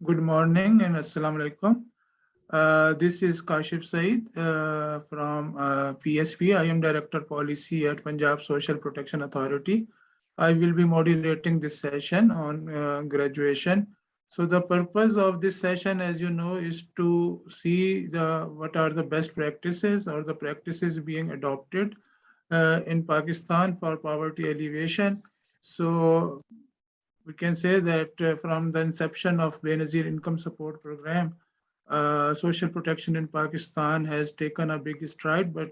Good morning and Assalamu alaikum. This is Kashif Saeed from PSPA. I am Director Policy at Punjab Social Protection Authority. I will be moderating this session on graduation. So the purpose of this session, as you know, is to see what are the best practices or the practices being adopted in Pakistan for poverty alleviation. So we can say that from the inception of Benazir Income Support Program, social protection in Pakistan has taken a big stride, but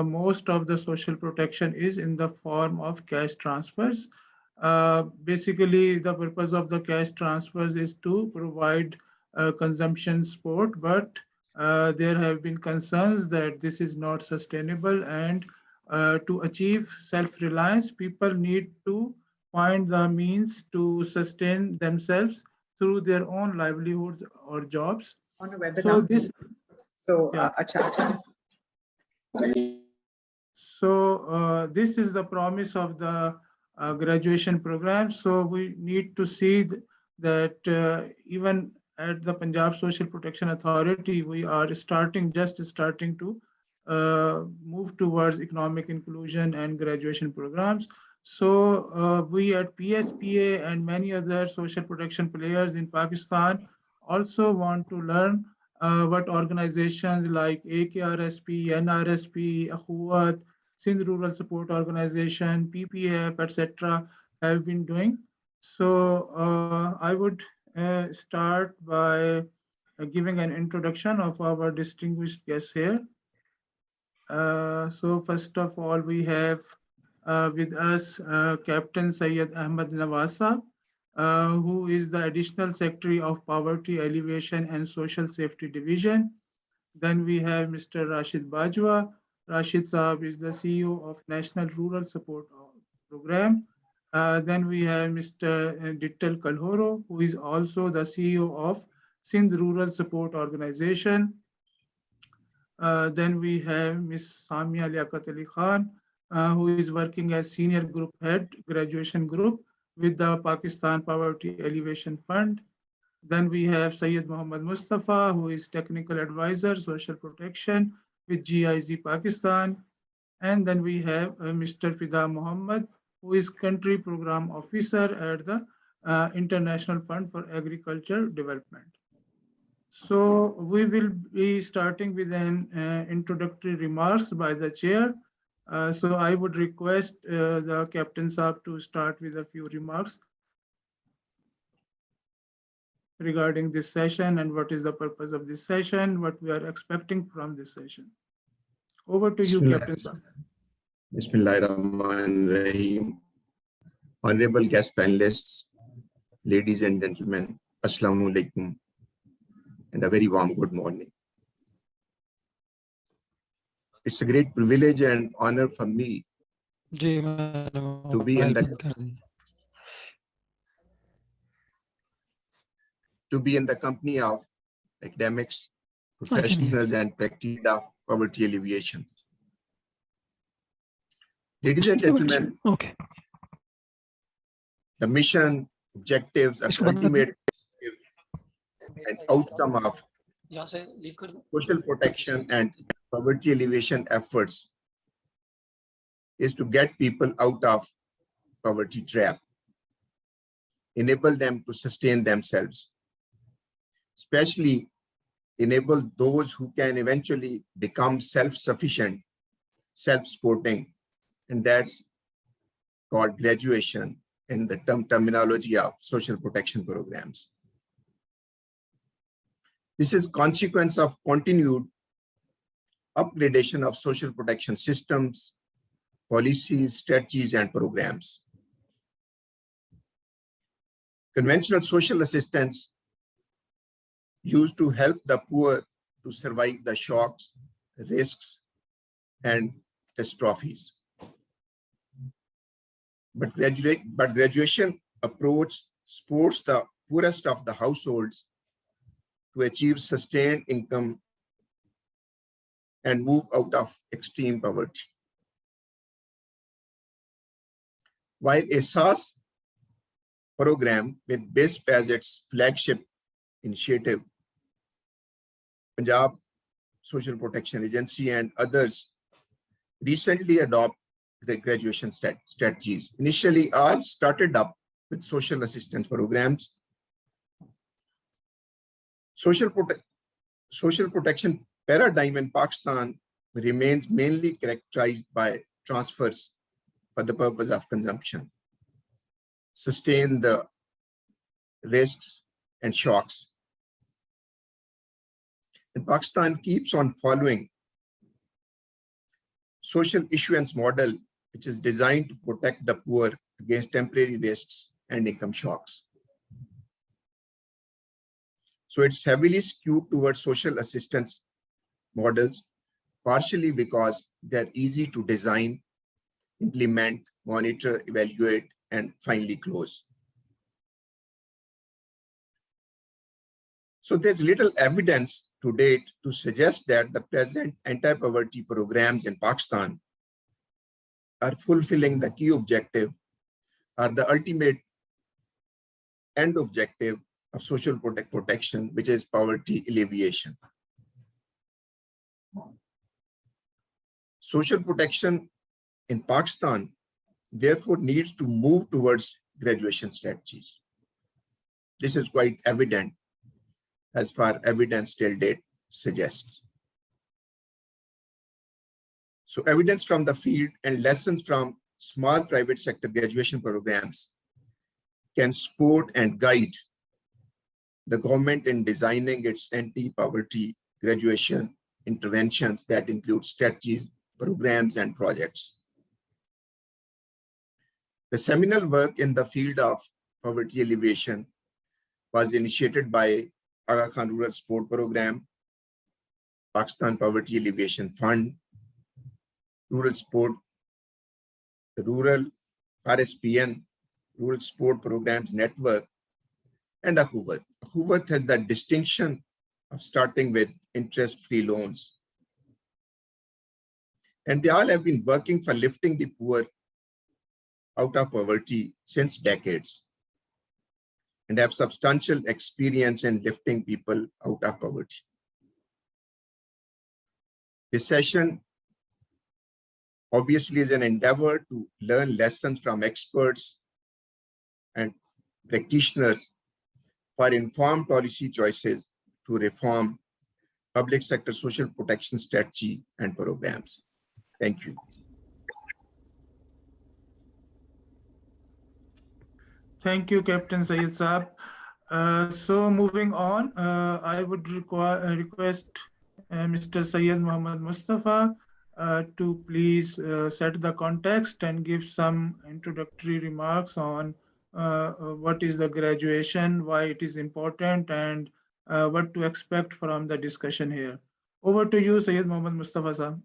most of the social protection is in the form of cash transfers. Basically, the purpose of the cash transfers is to provide consumption support, but there have been concerns that this is not sustainable, and to achieve self-reliance, people need to find the means to sustain themselves through their own livelihoods or jobs. So this, yeah. So this is the promise of the graduation program. So we need to see that even at the Punjab Social Protection Authority, we are just starting to move towards economic inclusion and graduation programs. So we at PSPA and many other social protection players in Pakistan also want to learn what organizations like AKRSP, NRSP, Akhuwat, Sindh Rural Support Organization, PPAF, etc. have been doing. So I would start by giving an introduction of our distinguished guests here. So first of all, we have with us Captain Syed Ahmed Nawaz, who is the Additional Secretary of Poverty Alleviation and Social Safety Division. Then we have Mr. Rashid Bajwa. Rashid Saab is the CEO of National Rural Support Program. Then we have Mr. Dittal Kalhoro, who is also the CEO of Sindh Rural Support Organization. Then we have Ms. Samia Liaquat, who is working as Senior Group Head, Graduation Group with the Pakistan Poverty Alleviation Fund. Then we have Syed Mustafa, who is Technical Advisor, Social Protection with GIZ Pakistan. And then we have Mr. Fida Muhammad, who is Country Program Officer at the International Fund for Agriculture Development. So we will be starting with an introductory remarks by the chair. So I would request the Captain Saab to start with a few remarks regarding this session and what is the purpose of this session, what we are expecting from this session. Over to you, Captain Saab. Bismillahirrahmanirrahim. Honorable guest panelists, ladies and gentlemen, Assalamu alaikum, and a very warm good morning. It's a great privilege and honor for me to be in the company of academics, professionals, and practitioners of poverty alleviation. Ladies and gentlemen, the mission, objectives, and ultimate and outcome of social protection and poverty alleviation efforts is to get people out of poverty trap, enable them to sustain themselves, especially enable those who can eventually become self-sufficient, self-supporting, and that's called graduation in the terminology of social protection programs. This is consequence of continued upgradation of social protection systems, policies, strategies, and programs. Conventional social assistance used to help the poor to survive the shocks, risks, and catastrophes. But graduation approach supports the poorest of the households to achieve sustained income and move out of extreme poverty. While a SRSO program with BISP as its flagship initiative, Punjab Social Protection Agency and others recently adopt the graduation strategies. Initially, all started up with social assistance programs. Social protection paradigm in Pakistan remains mainly characterized by transfers for the purpose of consumption, sustain the risks and shocks. And Pakistan keeps on following social issuance model, which is designed to protect the poor against temporary risks and income shocks. So it's heavily skewed towards social assistance models, partially because they're easy to design, implement, monitor, evaluate, and finally close. So there's little evidence to date to suggest that the present anti-poverty programs in Pakistan are fulfilling the key objective or the ultimate end objective of social protection, which is poverty alleviation. Social protection in Pakistan, therefore, needs to move towards graduation strategies. This is quite evident as far evidence till date suggests. So evidence from the field and lessons from small private sector graduation programs can support and guide the government in designing its anti-poverty graduation interventions that include strategies, programs, and projects. The seminal work in the field of poverty alleviation was initiated by Aga Khan Rural Support Program, Pakistan Poverty Alleviation Fund, Rural Support, the Rural RSPN, Rural Support Programs Network, and AHUVAT. AHUVAT has the distinction of starting with interest-free loans. And they all have been working for lifting the poor out of poverty since decades and have substantial experience in lifting people out of poverty. This session obviously is an endeavor to learn lessons from experts and practitioners for informed policy choices to reform public sector social protection strategy and programs. Thank you. Thank you, Captain Syed Saab. So moving on, I would request Mr. Syed Muhammad Mustafa to please set the context and give some introductory remarks on what is the graduation, why it is important, and what to expect from the discussion here. Over to you, Syed Muhammad Mustafa Saab.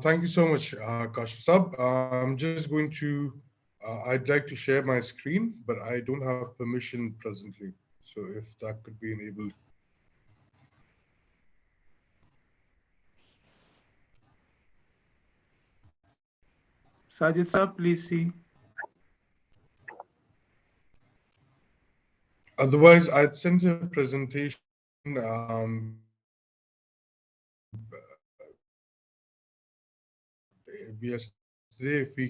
Thank you so much, Kashif Sab. I'm just going to, I'd like to share my screen, but I don't have permission presently. So if that could be enabled. Sajid Saab, please see. Otherwise, I'd send a presentation yesterday. If you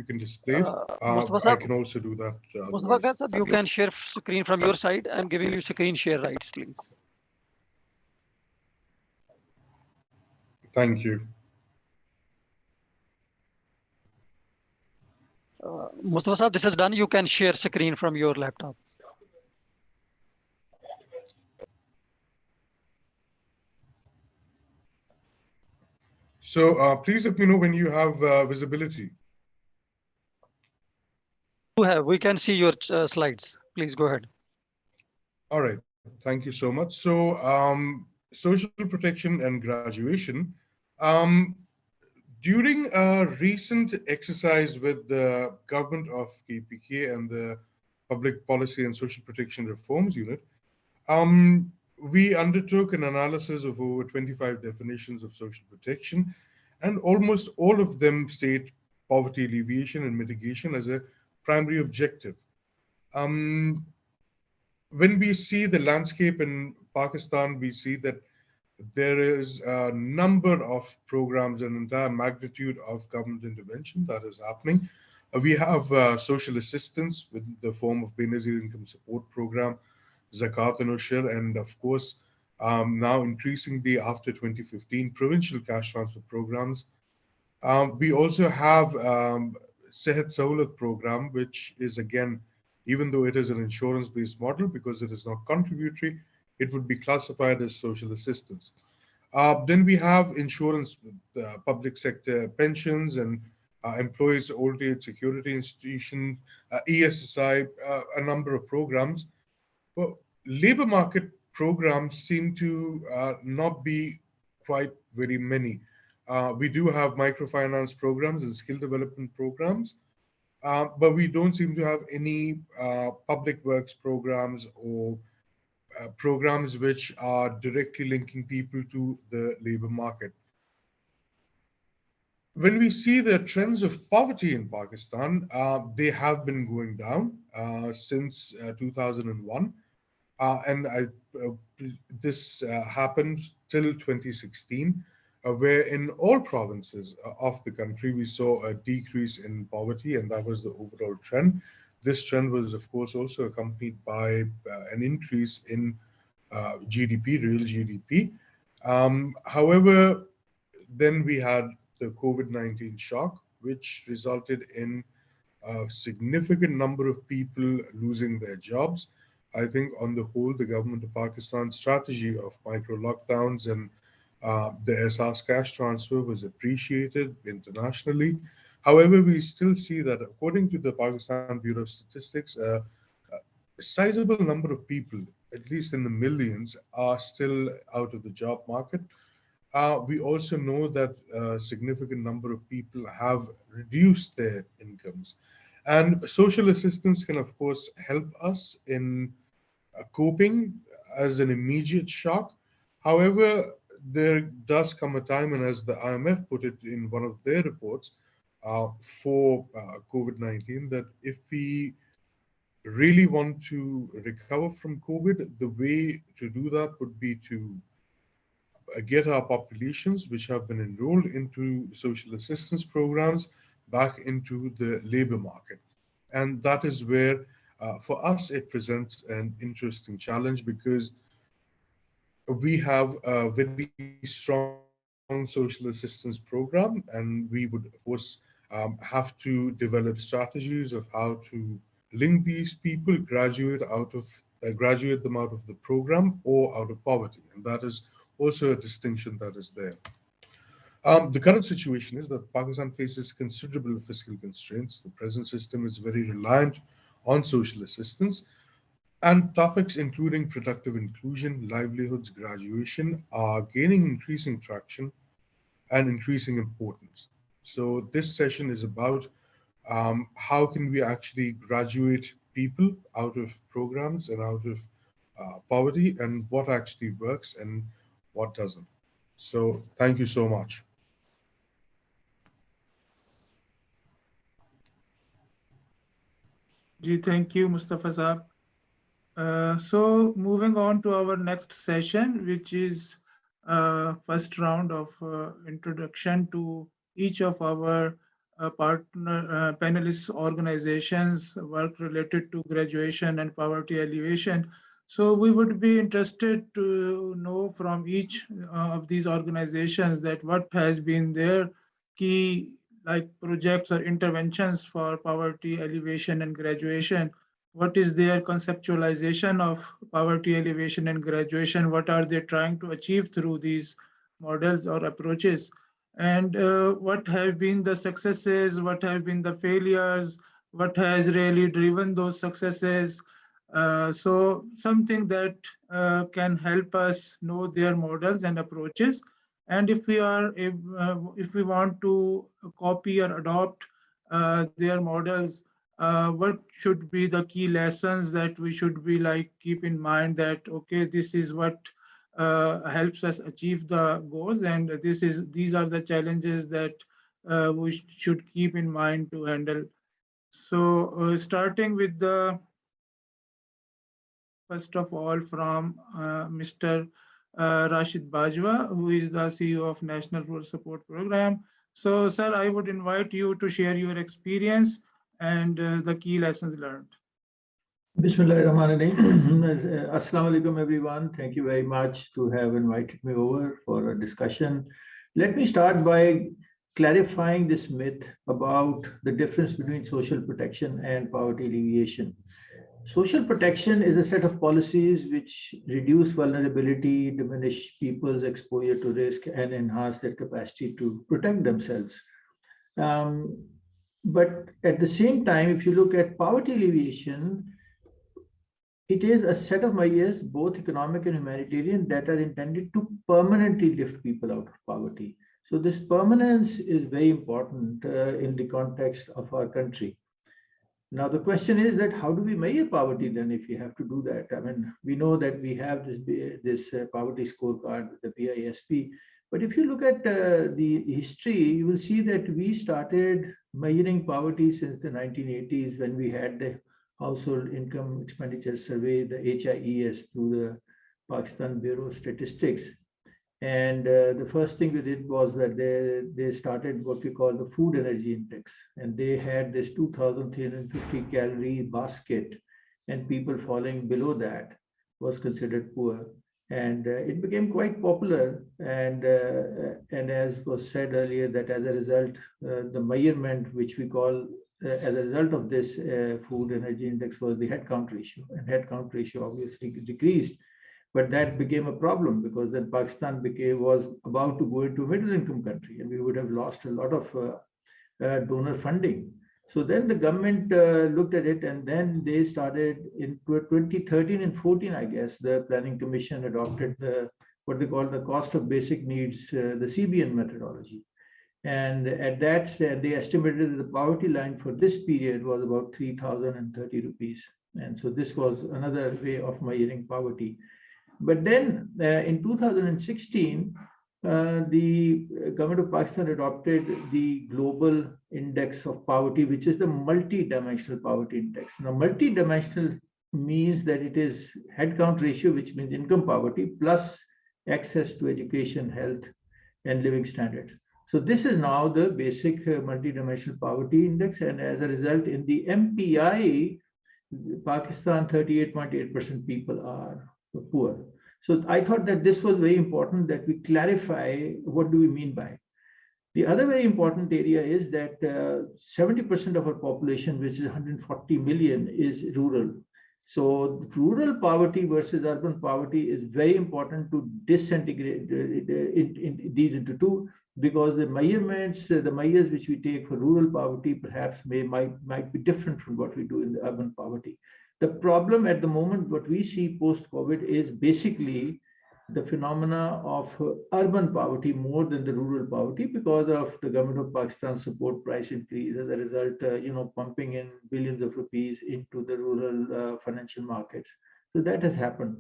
can display it, I can also do that. Mustafa Sab, you can share screen from your side. I'm giving you screen share rights, please. Thank you. Mustafa Sab, this is done. You can share screen from your laptop. So please let me know when you have visibility. We can see your slides. Please go ahead. All right. Thank you so much. So social protection and graduation. During a recent exercise with the government of KPK and the Public Policy and Social Protection Reforms Unit, we undertook an analysis of over 25 definitions of social protection, and almost all of them state poverty alleviation and mitigation as a primary objective. When we see the landscape in Pakistan, we see that there is a number of programs, an entire magnitude of government intervention that is happening. We have social assistance with the form of Benazir Income Support Program, Zakat and Ushur, and of course, now increasingly after 2015, provincial cash transfer programs. We also have Sehat Sahulat program, which is again, even though it is an insurance-based model, because it is not contributory, it would be classified as social assistance. Then we have insurance, public sector pensions and employees old age security institution, ESSI, a number of programs. But labor market programs seem to not be quite very many. We do have microfinance programs and skill development programs, but we don't seem to have any public works programs or programs which are directly linking people to the labor market. When we see the trends of poverty in Pakistan, they have been going down since 2001. And this happened till 2016, where in all provinces of the country, we saw a decrease in poverty, and that was the overall trend. This trend was, of course, also accompanied by an increase in GDP, real GDP. However, then we had the COVID-19 shock, which resulted in a significant number of people losing their jobs. I think on the whole, the government of Pakistan's strategy of micro lockdowns and the SRS cash transfer was appreciated internationally. However, we still see that according to the Pakistan Bureau of Statistics, a sizable number of people, at least in the millions, are still out of the job market. We also know that a significant number of people have reduced their incomes. And social assistance can, of course, help us in coping as an immediate shock. However, there does come a time, and as the IMF put it in one of their reports for COVID-19, that if we really want to recover from COVID, the way to do that would be to get our populations which have been enrolled into social assistance programs back into the labor market. And that is where, for us, it presents an interesting challenge because we have a very strong social assistance program, and we would, of course, have to develop strategies of how to link these people, graduate them out of the program or out of poverty. And that is also a distinction that is there. The current situation is that Pakistan faces considerable fiscal constraints. The present system is very reliant on social assistance, and topics including productive inclusion, livelihoods, graduation are gaining increasing traction and increasing importance. So this session is about how can we actually graduate people out of programs and out of poverty, and what actually works and what doesn't. So thank you so much. Thank you, Mustafa Saab. So moving on to our next session, which is first round of introduction to each of our partner panelists organizations work related to graduation and poverty alleviation. So we would be interested to know from each of these organizations that what has been their key like projects or interventions for poverty alleviation and graduation. What is their conceptualization of poverty alleviation and graduation? What are they trying to achieve through these models or approaches? And what have been the successes? What have been the failures? What has really driven those successes? So something that can help us know their models and approaches. And if we want to copy or adopt their models, what should be the key lessons that we should be like keep in mind that okay, this is what helps us achieve the goals, and these are the challenges that we should keep in mind to handle. So starting with the first of all from Mr. Rashid Bajwa, who is the CEO of National Rural Support Program. So, sir, I would invite you to share your experience and the key lessons learned. Bismillahirrahmanirrahim. Assalamu alaikum, everyone. Thank you very much to have invited me over for a discussion. Let me start by clarifying this myth about the difference between social protection and poverty alleviation. Social protection is a set of policies which reduce vulnerability, diminish people's exposure to risk, and enhance their capacity to protect themselves. But at the same time, if you look at poverty alleviation, it is a set of measures, both economic and humanitarian, that are intended to permanently lift people out of poverty. So this permanence is very important in the context of our country. Now, the question is that how do we measure poverty then if we have to do that? I mean, we know that we have this poverty scorecard, the PSPA, but if you look at the history, you will see that we started measuring poverty since the 1980s when we had the Household Income Expenditure Survey, the HIES, through the Pakistan Bureau of Statistics. And the first thing we did was that they started what we call the Food Energy Index. And they had this 2,350 calorie basket, and people falling below that was considered poor. And it became quite popular. And as was said earlier, that as a result, the measurement, which we call as a result of this Food Energy Index, was the head count ratio. And head count ratio obviously decreased. But that became a problem because then Pakistan was about to go into a middle income country, and we would have lost a lot of donor funding. So then the government looked at it, and then they started in 2013 and 14, I guess, the Planning Commission adopted what they call the cost of basic needs, the CBN methodology. And at that, they estimated that the poverty line for this period was about 3,030 rupees. And so this was another way of measuring poverty. But then in 2016, the government of Pakistan adopted the Global Index of Poverty, which is the multi-dimensional poverty index. Now, multi-dimensional means that it is head count ratio, which means income poverty, plus access to education, health, and living standards. So this is now the basic multi-dimensional poverty index. And as a result, in the MPI, Pakistan, 38.8% people are poor. So I thought that this was very important that we clarify what do we mean by it. The other very important area is that 70% of our population, which is 140 million, is rural. So rural poverty versus urban poverty is very important to disintegrate these into two, because the measurements, the measures which we take for rural poverty perhaps might be different from what we do in the urban poverty. The problem at the moment, what we see post-COVID, is basically the phenomena of urban poverty more than the rural poverty because of the government of Pakistan's support price increase. As a result, pumping in billions of rupees into the rural financial markets. So that has happened.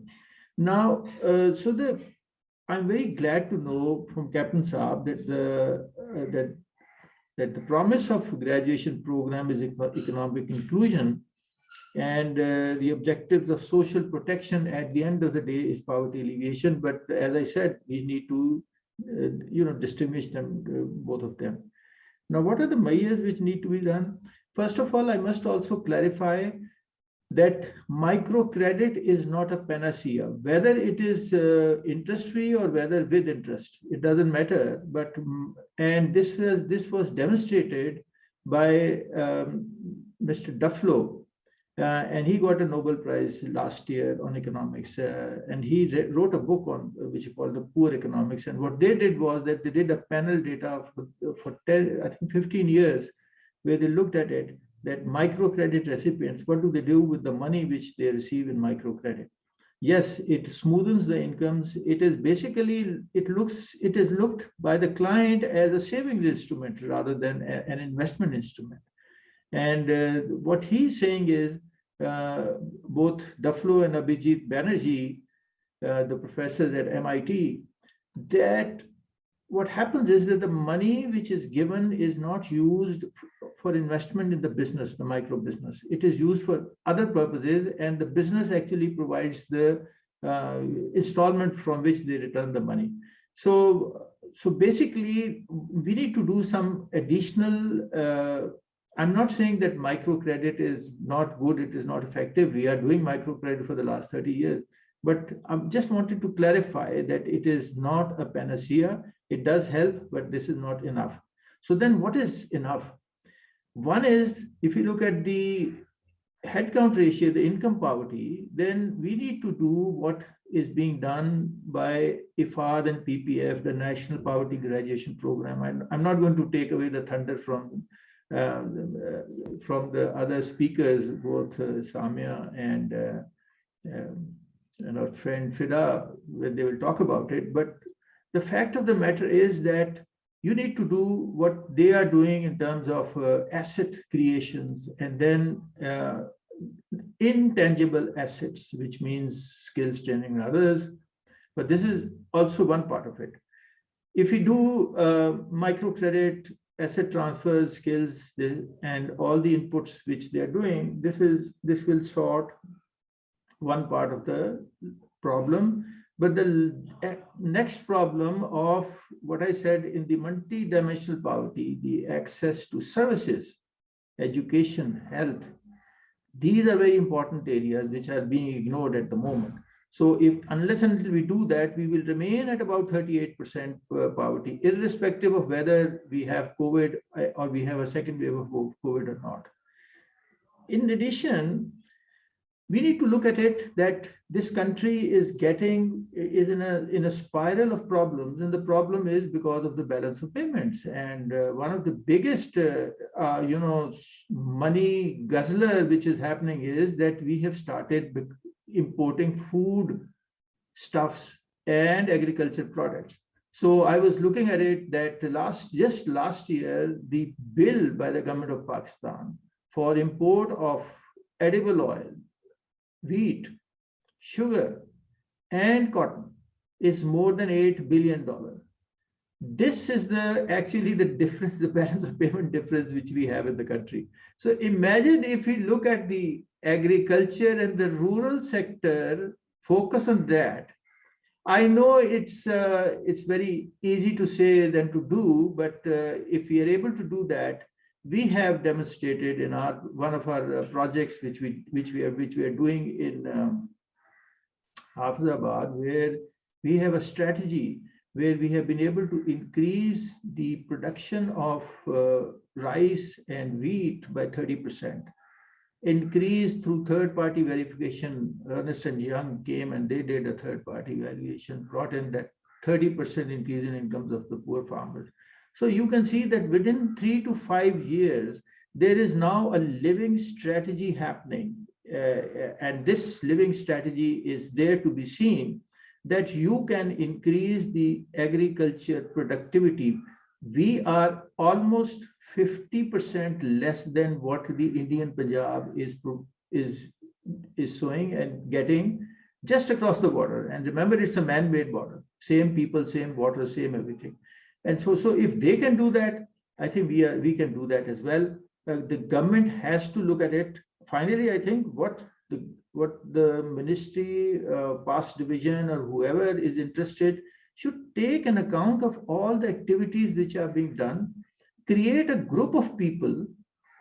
Now, I'm very glad to know from Captain Saab that the promise of graduation program is economic inclusion. And the objectives of social protection at the end of the day is poverty alleviation. But as I said, we need to, distinguish them, both of them. Now, what are the measures which need to be done? First of all, I must also clarify that microcredit is not a panacea. Whether it is interest-free or whether with interest, it doesn't matter. And this was demonstrated by Mr. Duflo. And he got a Nobel Prize last year on economics, and he wrote a book on which he called The Poor Economics. And what they did was that they did a panel data for 15 years, where they looked at it, that microcredit recipients, what do they do with the money which they receive in microcredit? Yes, it smoothens the incomes. It is basically, it is looked by the client as a savings instrument rather than an investment instrument. And what he's saying is, both Duflo and Abhijit Banerjee, the professors at MIT, that what happens is that the money which is given is not used for investment in the business, the micro business. It is used for other purposes, and the business actually provides the installment from which they return the money. So basically, we need to do some additional. I'm not saying that microcredit is not good, it is not effective. We are doing microcredit for the last 30 years. But I just wanted to clarify that it is not a panacea. It does help, but this is not enough. So then what is enough? One is, if you look at the headcount ratio, the income poverty, then we need to do what is being done by IFAD and PPAF, the National Poverty Graduation Program. I'm not going to take away the thunder from the other speakers, both Samia and our friend Fida, when they will talk about it. But the fact of the matter is that you need to do what they are doing in terms of asset creations, and then intangible assets, which means skills training and others. But this is also one part of it. If we do microcredit, asset transfers, skills, and all the inputs which they are doing, this will sort one part of the problem. But the next problem of what I said in the multi-dimensional poverty, the access to services, education, health, these are very important areas which are being ignored at the moment. So unless and until we do that, we will remain at about 38% poverty, irrespective of whether we have COVID or we have a second wave of COVID or not. In addition, we need to look at it that this country is in a spiral of problems, and the problem is because of the balance of payments. And one of the biggest, money guzzler which is happening is that we have started importing food stuffs and agriculture products. So I was looking at it that just last year, the bill by the government of Pakistan for import of edible oil, wheat, sugar, and cotton is more than $8 billion. This is actually the difference, the balance of payment difference which we have in the country. So imagine if we look at the agriculture and the rural sector, focus on that. I know it's very easy to say than to do, but if we are able to do that, we have demonstrated in one of our projects which we are doing in Hyderabad, where we have a strategy where we have been able to increase the production of rice and wheat by 30%. Increase through third-party verification. Ernst & Young came and they did a third-party valuation, brought in that 30% increase in incomes of the poor farmers. So you can see that within 3 to 5 years, there is now a living strategy happening. And this living strategy is there to be seen, that you can increase the agriculture productivity. We are almost 50% less than what the Indian Punjab is sowing and getting just across the border. And remember, it's a man-made border. Same people, same water, same everything. And so if they can do that, I think we can do that as well. The government has to look at it. Finally, I think what the ministry, past division, or whoever is interested should take an account of all the activities which are being done, create a group of people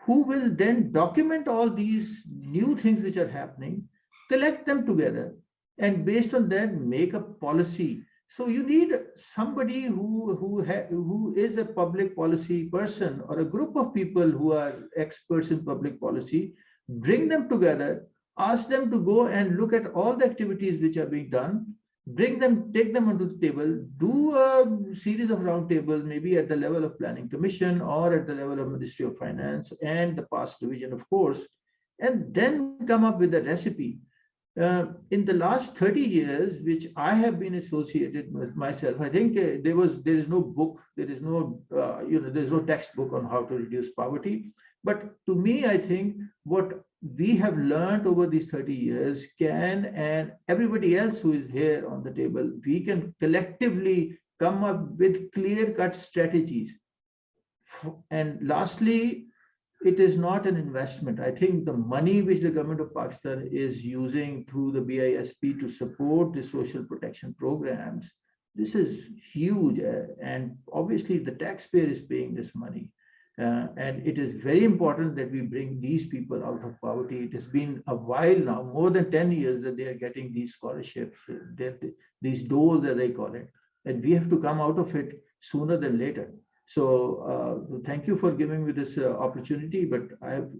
who will then document all these new things which are happening, collect them together, and based on that, make a policy. So you need somebody who is a public policy person, or a group of people who are experts in public policy, bring them together, ask them to go and look at all the activities which are being done, take them onto the table, do a series of roundtables, maybe at the level of Planning Commission or at the level of Ministry of Finance and the past division, of course, and then come up with a recipe. In the last 30 years, which I have been associated with myself, I think there is no book, there's no textbook on how to reduce poverty. But to me, I think what we have learned over these 30 years and everybody else who is here on the table, we can collectively come up with clear-cut strategies. And lastly, it is not an investment. I think the money which the government of Pakistan is using through the BISP to support the social protection programs, this is huge. And obviously the taxpayer is paying this money. And it is very important that we bring these people out of poverty. It has been a while now, more than 10 years, that they are getting these scholarships, these doles, as they call it. And we have to come out of it sooner than later. So thank you for giving me this opportunity, but I have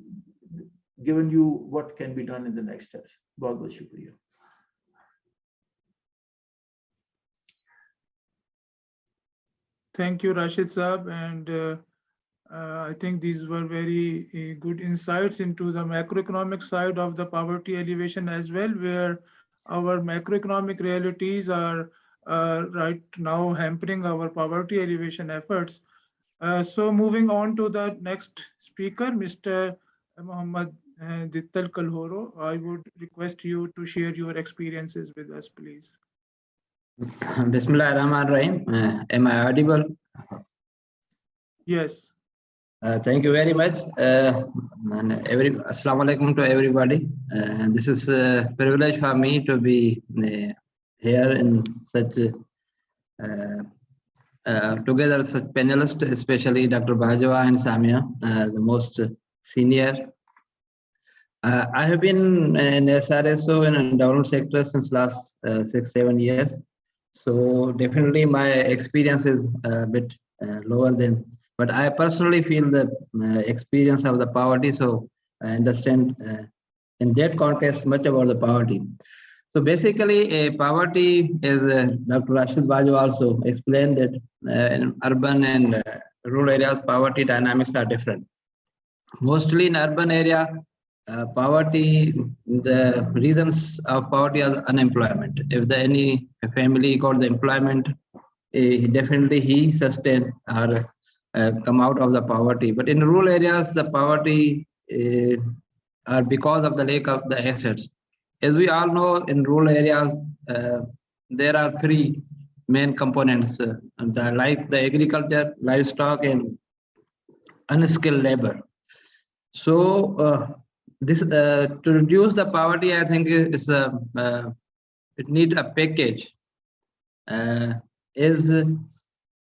given you what can be done in the next steps. Bahut shukriya. Thank you, Rashid Saab. And I think these were very good insights into the macroeconomic side of the poverty alleviation as well, where our macroeconomic realities are right now hampering our poverty alleviation efforts. So moving on to the next speaker, Mr. Muhammad Dittal Kalhoro, I would request you to share your experiences with us, please. Bismillah ar-Rahman ar-Rahim. Am I audible? Yes. Thank you very much. Assalamu alaikum to everybody. This is a privilege for me to be here in such together such panelists, especially Dr. Bajwa and Samia, the most senior. I have been in SRSO in development sector since last 6-7 years. So definitely my experience is a bit lower than, but I personally feel the experience of the poverty. So I understand in that context much about the poverty. So basically, poverty is Dr. Rashid Bajwa also explained that in urban and rural areas, poverty dynamics are different. Mostly in urban area, poverty, the reasons of poverty are unemployment. If any family got the employment, definitely he sustain or come out of the poverty. But in rural areas, the poverty are because of the lack of the assets. As we all know, in rural areas, there are three main components, like the agriculture, livestock, and unskilled labor. So this to reduce the poverty, I think is it needs a package.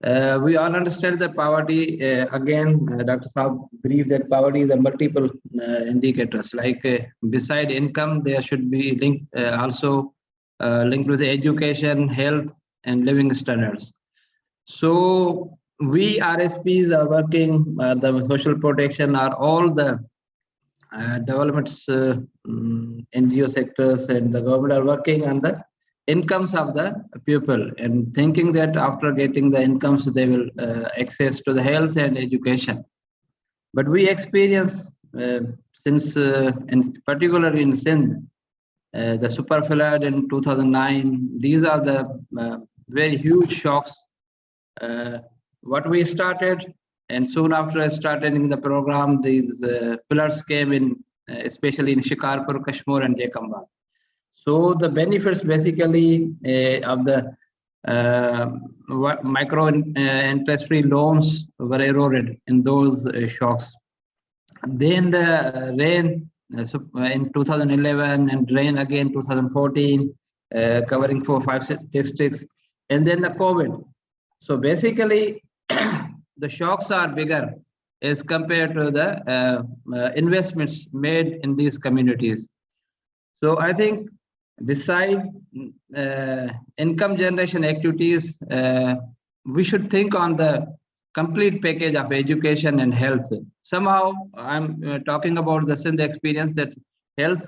We all understand that poverty, again, Dr. Saab briefed that poverty is a multiple indicators. Like beside income, there should be linked also linked with education, health, and living standards. So we RSPs are working, the social protection are all the developments, NGO sectors and the government are working on the incomes of the people and thinking that after getting the incomes, they will access to the health and education. But we experience since, in particular in Sindh, the super flood in 2009, these are the very huge shocks. What we started, and soon after starting the program, these floods came in, especially in Shikarpur, Kashmir, and Jakamba. So the benefits basically of the micro interest-free loans were eroded in those shocks. Then the rain in 2011 and rain again 2014, covering 4-5 districts, and then the COVID. So basically, the shocks are bigger as compared to the investments made in these communities. So I think beside income generation activities, we should think on the complete package of education and health. Somehow I'm talking about the Sindh experience that health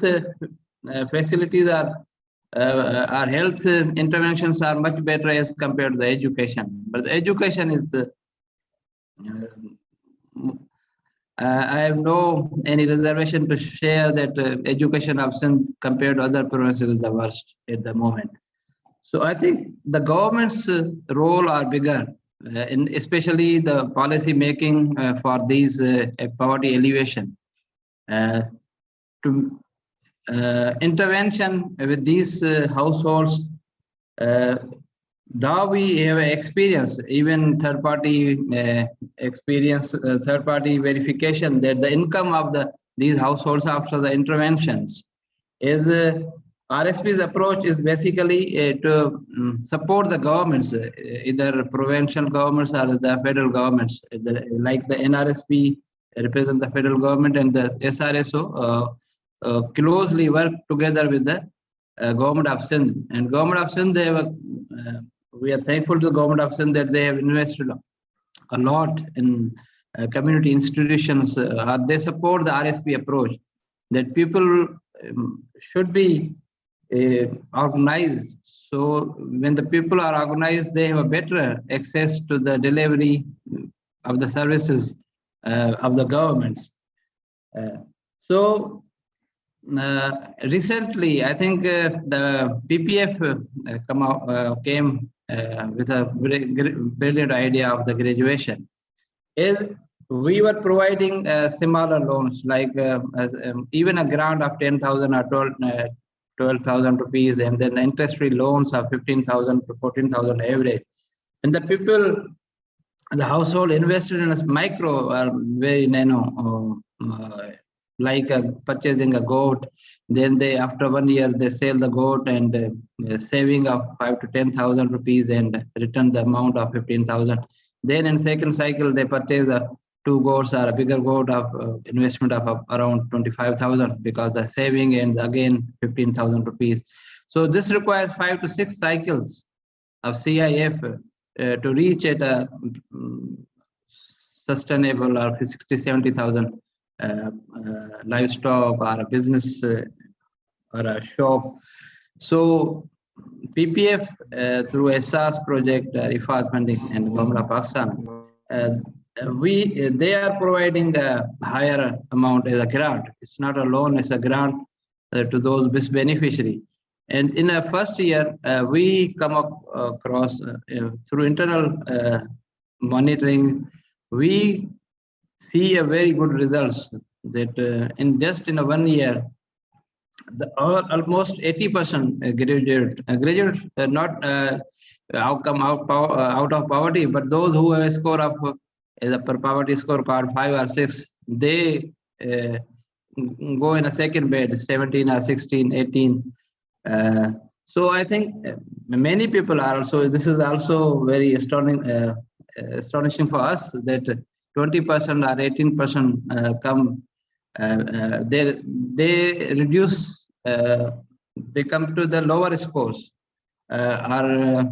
facilities are our health interventions are much better as compared to the education. But the education is the I have no any reservation to share that education of Sindh compared to other provinces is the worst at the moment. So I think the government's role are bigger, in especially the policy making for these poverty alleviation. To intervention with these households, though we have experience, even third-party experience, third-party verification that the income of these households after the interventions is RSP's approach is basically to support the governments, either provincial governments or the federal governments, like the NRSP represent the federal government, and the SRSO closely work together with the government of Sindh. And government of Sindh, they have we are thankful to the government of Sindh that they have invested a lot in community institutions. They support the RSP approach that people should be organized. So when the people are organized, they have a better access to the delivery of the services of the governments. Recently, I think the PPAF came with a brilliant idea of the graduation. Is we were providing similar loans, like even a grant of 10,000 or 12,000 rupees, and then interest-free loans of 15,000 to 14,000 average. And the people, the household invested in a micro or very nano, like purchasing a goat. Then they, after 1 year, they sell the goat and saving of 5,000 to 10,000 rupees and return the amount of 15,000. Then in second cycle, they purchase 2 goats or a bigger goat of investment of around 25,000 because the saving and again 15,000 rupees. So this requires 5 to 6 cycles of CIF to reach at a sustainable or 60, 70,000 livestock or a business or a shop. So PPF through SRS project, IFAD funding and Government of Pakistan, they are providing a higher amount as a grant. It's not a loan, it's a grant to those beneficiary. And in the first year, we come across through internal monitoring, we see a very good results that in 1 year, almost 80% graduate not outcome out of poverty, but those who have a score of a per poverty scorecard 5 or 6, they go in a second bed, 17 or 16, 18. So I think many people are also, this is also very astonishing for us that 20% or 18% come, they reduce, they come to the lower scores, or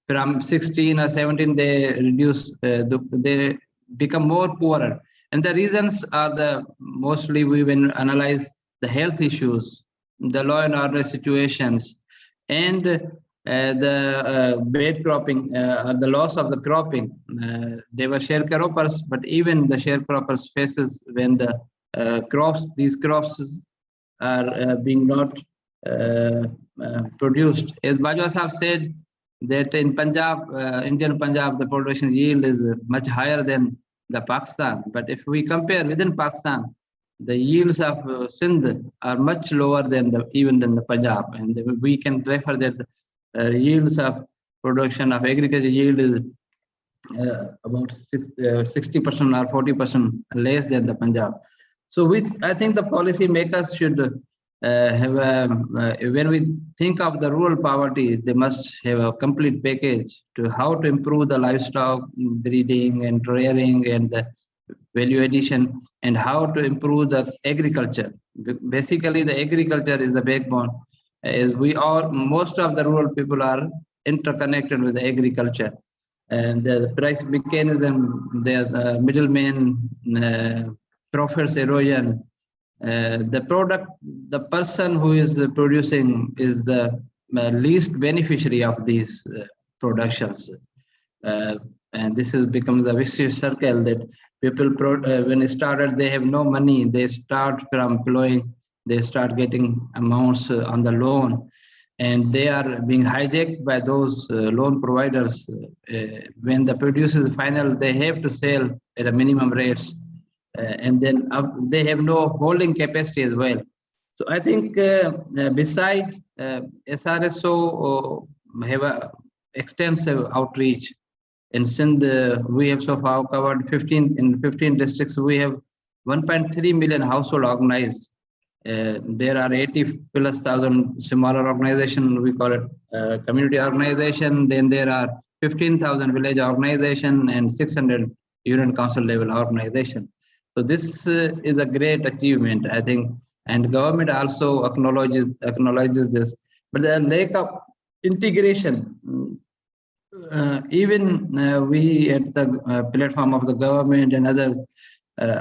from 16 or 17, they reduce, they become more poorer. And the reasons are mostly we will analyze the health issues, the law and order situations, and the bad cropping, the loss of the cropping. They were sharecroppers, but even the sharecroppers faces when the these crops are being not produced. As Bajwa Sahab said, that in Punjab, Indian Punjab, the production yield is much higher than the Pakistan. But if we compare within Pakistan, the yields of Sindh are much lower than even than the Punjab. And we can refer that yields of production of agriculture yield is about 60% or 40% less than the Punjab. So I think the policy makers should have when we think of the rural poverty, they must have a complete package to how to improve the livestock breeding and rearing and the value addition, and how to improve the agriculture. Basically, the agriculture is the backbone. As most of the rural people are interconnected with the agriculture, and the price mechanism, the middleman, profits erosion. The person who is producing is the least beneficiary of these productions. And this becomes a vicious circle that people, when it started, they have no money. They start from employing, they start getting amounts on the loan, and they are being hijacked by those loan providers. When the producers final, they have to sell at a minimum rates. And then they have no holding capacity as well. So I think beside SRSO have extensive outreach. In Sindh, we have so far covered 15 districts. We have 1.3 million household organized. There are 80,000+ smaller organizations. We call it community organization. Then there are 15,000 village organization and 600 union council level organization. So this is a great achievement, I think, and government also acknowledges this. But the lack of integration, even we at the platform of the government and other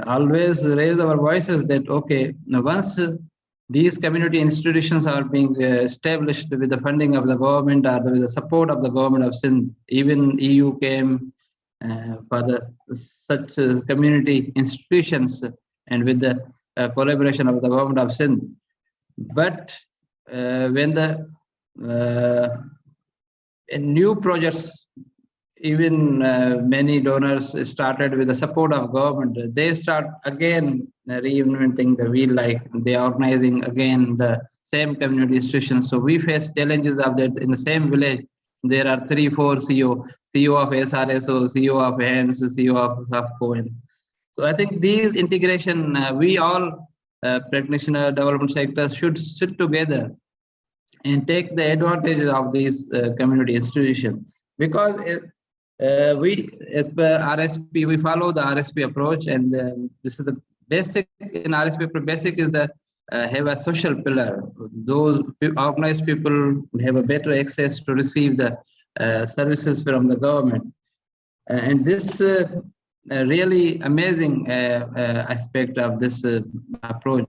always raise our voices that, okay, once these community institutions are being established with the funding of the government or with the support of the government of Sindh, even EU came for such community institutions and with the collaboration of the government of Sindh. But when the new projects, even many donors started with the support of government, they start again reinventing the wheel, like they are organizing again the same community institutions. So we face challenges of that. In the same village, there are 3-4 CEO of SRSO, CEO of HANS, CEO of SAFCO. So I think these integration, we all practitioner development sectors should sit together and take the advantage of these community institutions, because we, as per RSP, we follow the RSP approach, and this is the basic in RSP. Basic is that have a social pillar. Those organized people have a better access to receive the services from the government, and this really amazing aspect of this approach.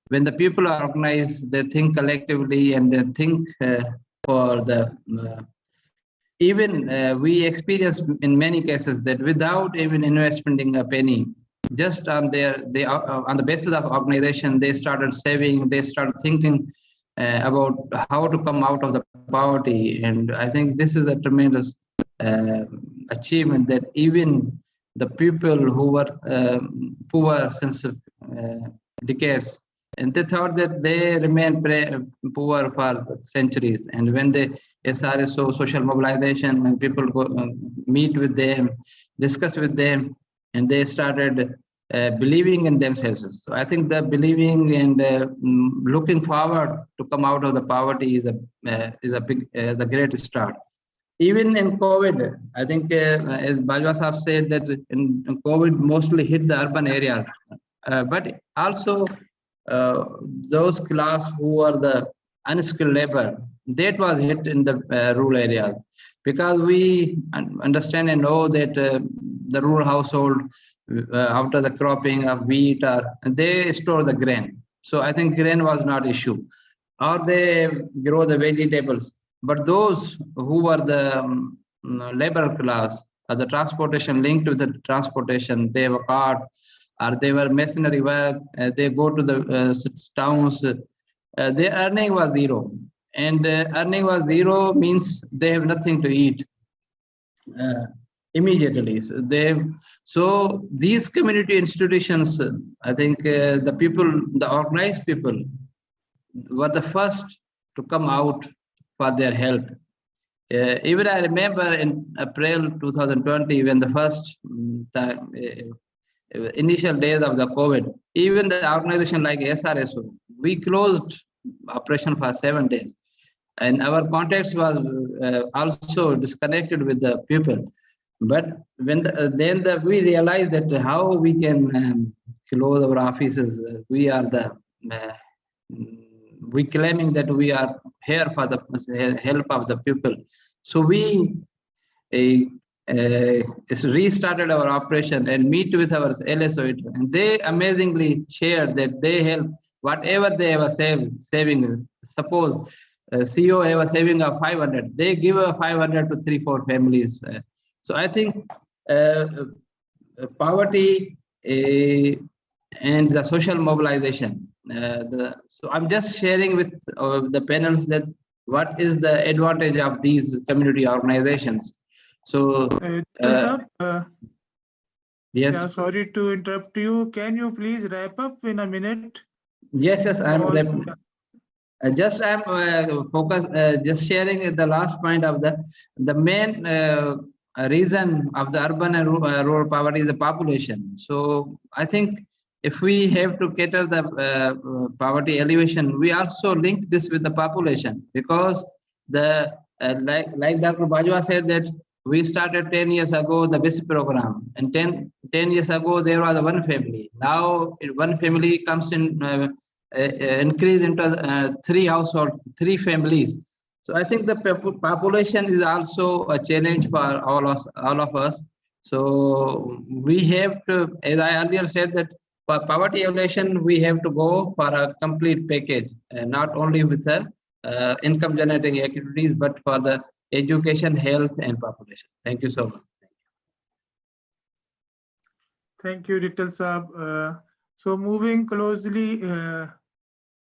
When the people are organized, they think collectively and they think for the even we experience in many cases that without even investing a penny, just on on the basis of organization, they started saving, they started thinking about how to come out of the poverty. And I think this is a tremendous achievement, that even the people who were poor since decades, and they thought that they remain poor for centuries. And when the SRSO, social mobilization, and people go meet with them, discuss with them, and they started believing in themselves. So I think the believing and looking forward to come out of the poverty is a big, the great start. Even in COVID, I think as Bajwa Sahab said that in COVID mostly hit the urban areas, but also those class who are the unskilled labor, that was hit in the rural areas, because we understand and know that the rural household, after the cropping of wheat, they store the grain. So I think grain was not issue, or they grow the vegetables. But those who were the labor class, the transportation linked with the transportation, they were cart, or they were masonry work, they go to the towns, their earning was zero. And earning was zero means they have nothing to eat immediately. So these community institutions, I think the people, the organized people were the first to come out for their help. Even I remember in April 2020, when the first time, initial days of the COVID, even the organization like SRSO, we closed operation for 7 days. And our contacts was also disconnected with the people. But when we realized that how we can close our offices, we are we claiming that we are here for the help of the people. So we restarted our operation and meet with our LSO, and they amazingly shared that they help whatever they have saving. Suppose CEO have a saving of 500, they give a 500 to 3-4 families. So I think poverty and the social mobilization. So I'm just sharing with the panels that what is the advantage of these community organizations. So yes. Yeah, sorry to interrupt you. Can you please wrap up in a minute? Yes, I'm Just I'm just sharing the last point of the main reason of the urban and rural poverty is the population. So I think if we have to cater the poverty elevation, we also link this with the population, because the like Dr. Bajwa said that we started 10 years ago the BIS program, and 10 years ago there was one family. Now one family comes in increase into 3 households, 3 families. So I think the population is also a challenge for all of us. So we have to, as I earlier said, that for poverty elimination, we have to go for a complete package, not only with the income generating activities, but for the education, health, and population. Thank you so much. Thank you, Dittal Saab. So moving closely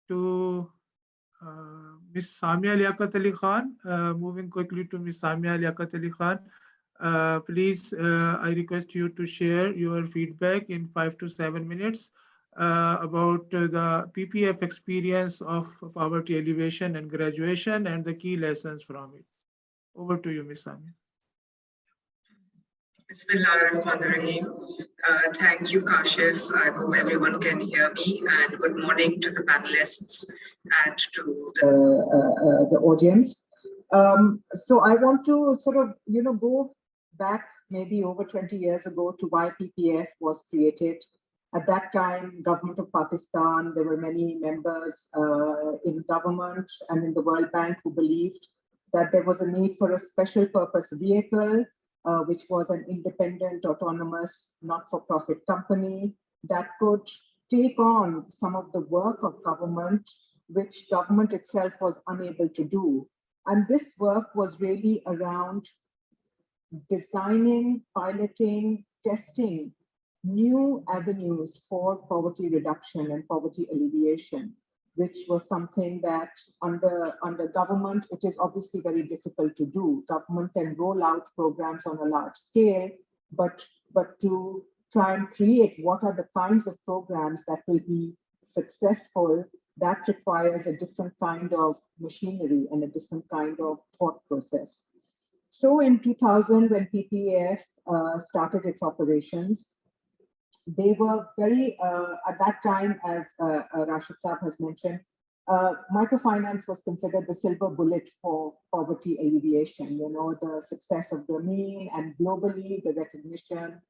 to Ms. Samia Liaquat Ali Khan, moving quickly to Ms. Samia Liaquat Ali Khan. Please, I request you to share your feedback in 5 to 7 minutes about the PPAF experience of poverty elevation and graduation and the key lessons from it. Over to you, Ms. Samia. Bismillahirrahmanirrahim. Thank you, Kashif. I hope everyone can hear me, and good morning to the panelists and to the audience. So I want to sort of, go back maybe over 20 years ago to why PPAF was created. At that time, government of Pakistan, there were many members in government and in the World Bank who believed that there was a need for a special purpose vehicle, which was an independent, autonomous, not-for-profit company that could take on some of the work of government, which government itself was unable to do. And this work was really around designing, piloting, testing new avenues for poverty reduction and poverty alleviation, which was something that under government, it is obviously very difficult to do. Government can roll out programs on a large scale, but to try and create what are the kinds of programs that will be successful, that requires a different kind of machinery and a different kind of thought process. So in 2000, when PPAF started its operations, they were very, at that time, as Rashid Saab has mentioned, microfinance was considered the silver bullet for poverty alleviation. The success of Grameen and globally the recognition.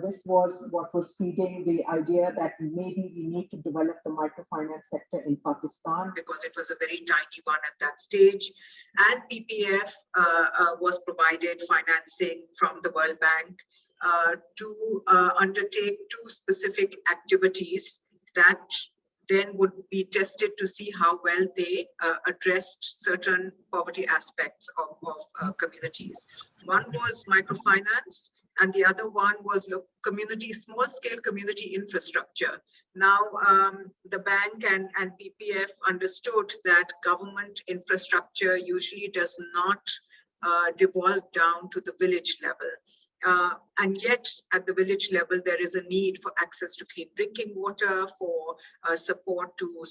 This was what was feeding the idea that maybe we need to develop the microfinance sector in Pakistan, because it was a very tiny one at that stage. And PPAF was provided financing from the World Bank to undertake 2 specific activities that then would be tested to see how well they addressed certain poverty aspects of communities. One was microfinance, and the other one was small-scale community infrastructure. Now, the bank and PPF understood that government infrastructure usually does not devolve down to the village level. And yet, at the village level, there is a need for access to clean drinking water, for support to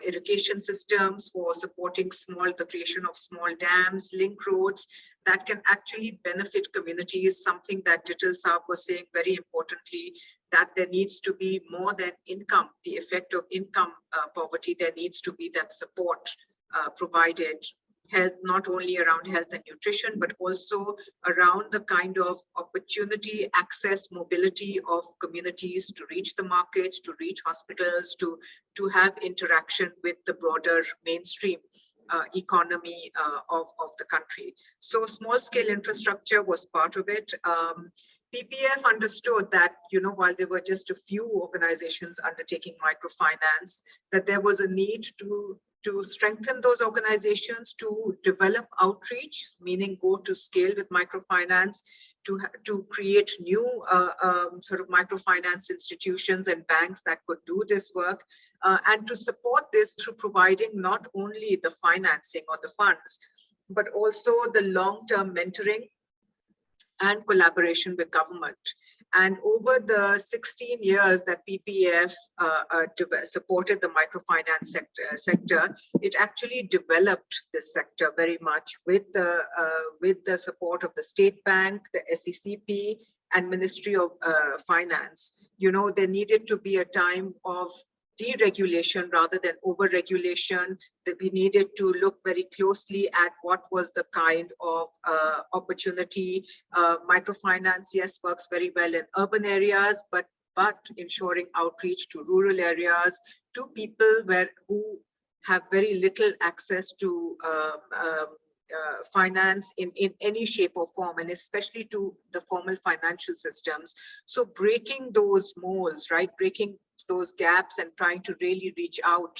irrigation systems, for supporting the creation of small dams, link roads that can actually benefit communities. Something that Dittal Saab was saying very importantly, that there needs to be more than income, the effect of income poverty. There needs to be that support provided. Health, not only around health and nutrition, but also around the kind of opportunity, access, mobility of communities to reach the markets, to reach hospitals, to have interaction with the broader mainstream economy of the country. So small-scale infrastructure was part of it. PPF understood that, while there were just a few organizations undertaking microfinance, that there was a need to strengthen those organizations, to develop outreach, meaning go to scale with microfinance, to create new sort of microfinance institutions and banks that could do this work, and to support this through providing not only the financing or the funds, but also the long-term mentoring and collaboration with government. And over the 16 years that PPAF supported the microfinance sector, it actually developed this sector very much with the support of the State Bank, the SECP, and Ministry of Finance. You know, there needed to be a time of deregulation rather than over-regulation, that we needed to look very closely at what was the kind of opportunity. Microfinance, yes, works very well in urban areas, but ensuring outreach to rural areas, to people who have very little access to finance in any shape or form, and especially to the formal financial systems. So breaking those molds, right, breaking those gaps and trying to really reach out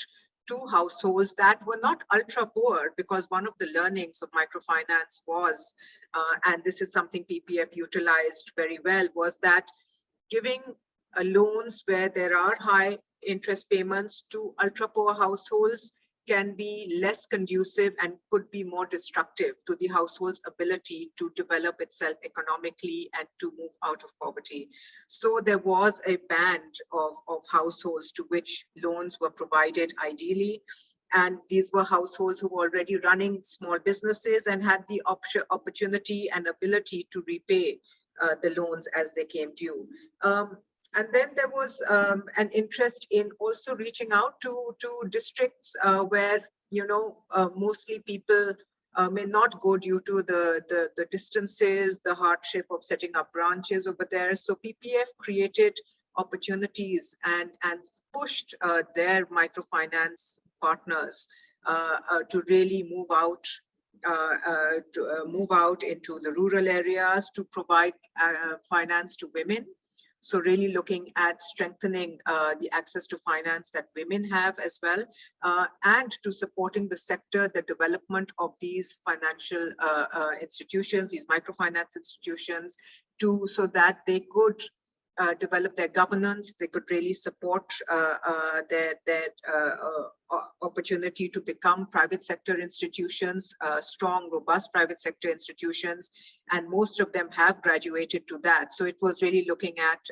to households that were not ultra poor, because one of the learnings of microfinance was, and this is something PPF utilized very well, was that giving loans where there are high interest payments to ultra poor households can be less conducive and could be more destructive to the household's ability to develop itself economically and to move out of poverty. So there was a band of households to which loans were provided ideally. And these were households who were already running small businesses and had the opportunity and ability to repay the loans as they came due. And then there was an interest in also reaching out to districts where, you know, mostly people may not go due to the distances, the hardship of setting up branches over there. So PPF created opportunities and pushed their microfinance partners to really move out into the rural areas to provide finance to women. So really looking at strengthening the access to finance that women have as well, and to supporting the sector, the development of these financial institutions, these microfinance institutions, so that they could develop their governance, they could really support their opportunity to become private sector institutions, strong, robust private sector institutions, and most of them have graduated to that. So it was really looking at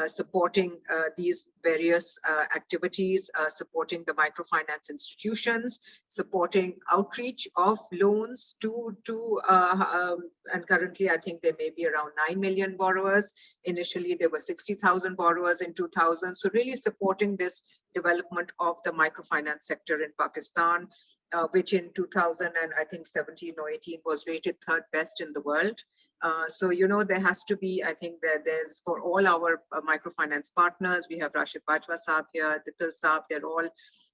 supporting these various activities, supporting the microfinance institutions, supporting outreach of loans and currently I think there may be around 9 million borrowers. Initially there were 60,000 borrowers in 2000. So really supporting this development of the microfinance sector in Pakistan, which in 2000 and I think 17 or 18 was rated third best in the world. So, you know, there has to be, I think that there's, for all our microfinance partners, we have Rashid Bajwa Saab here, Dittal Saab, they're all,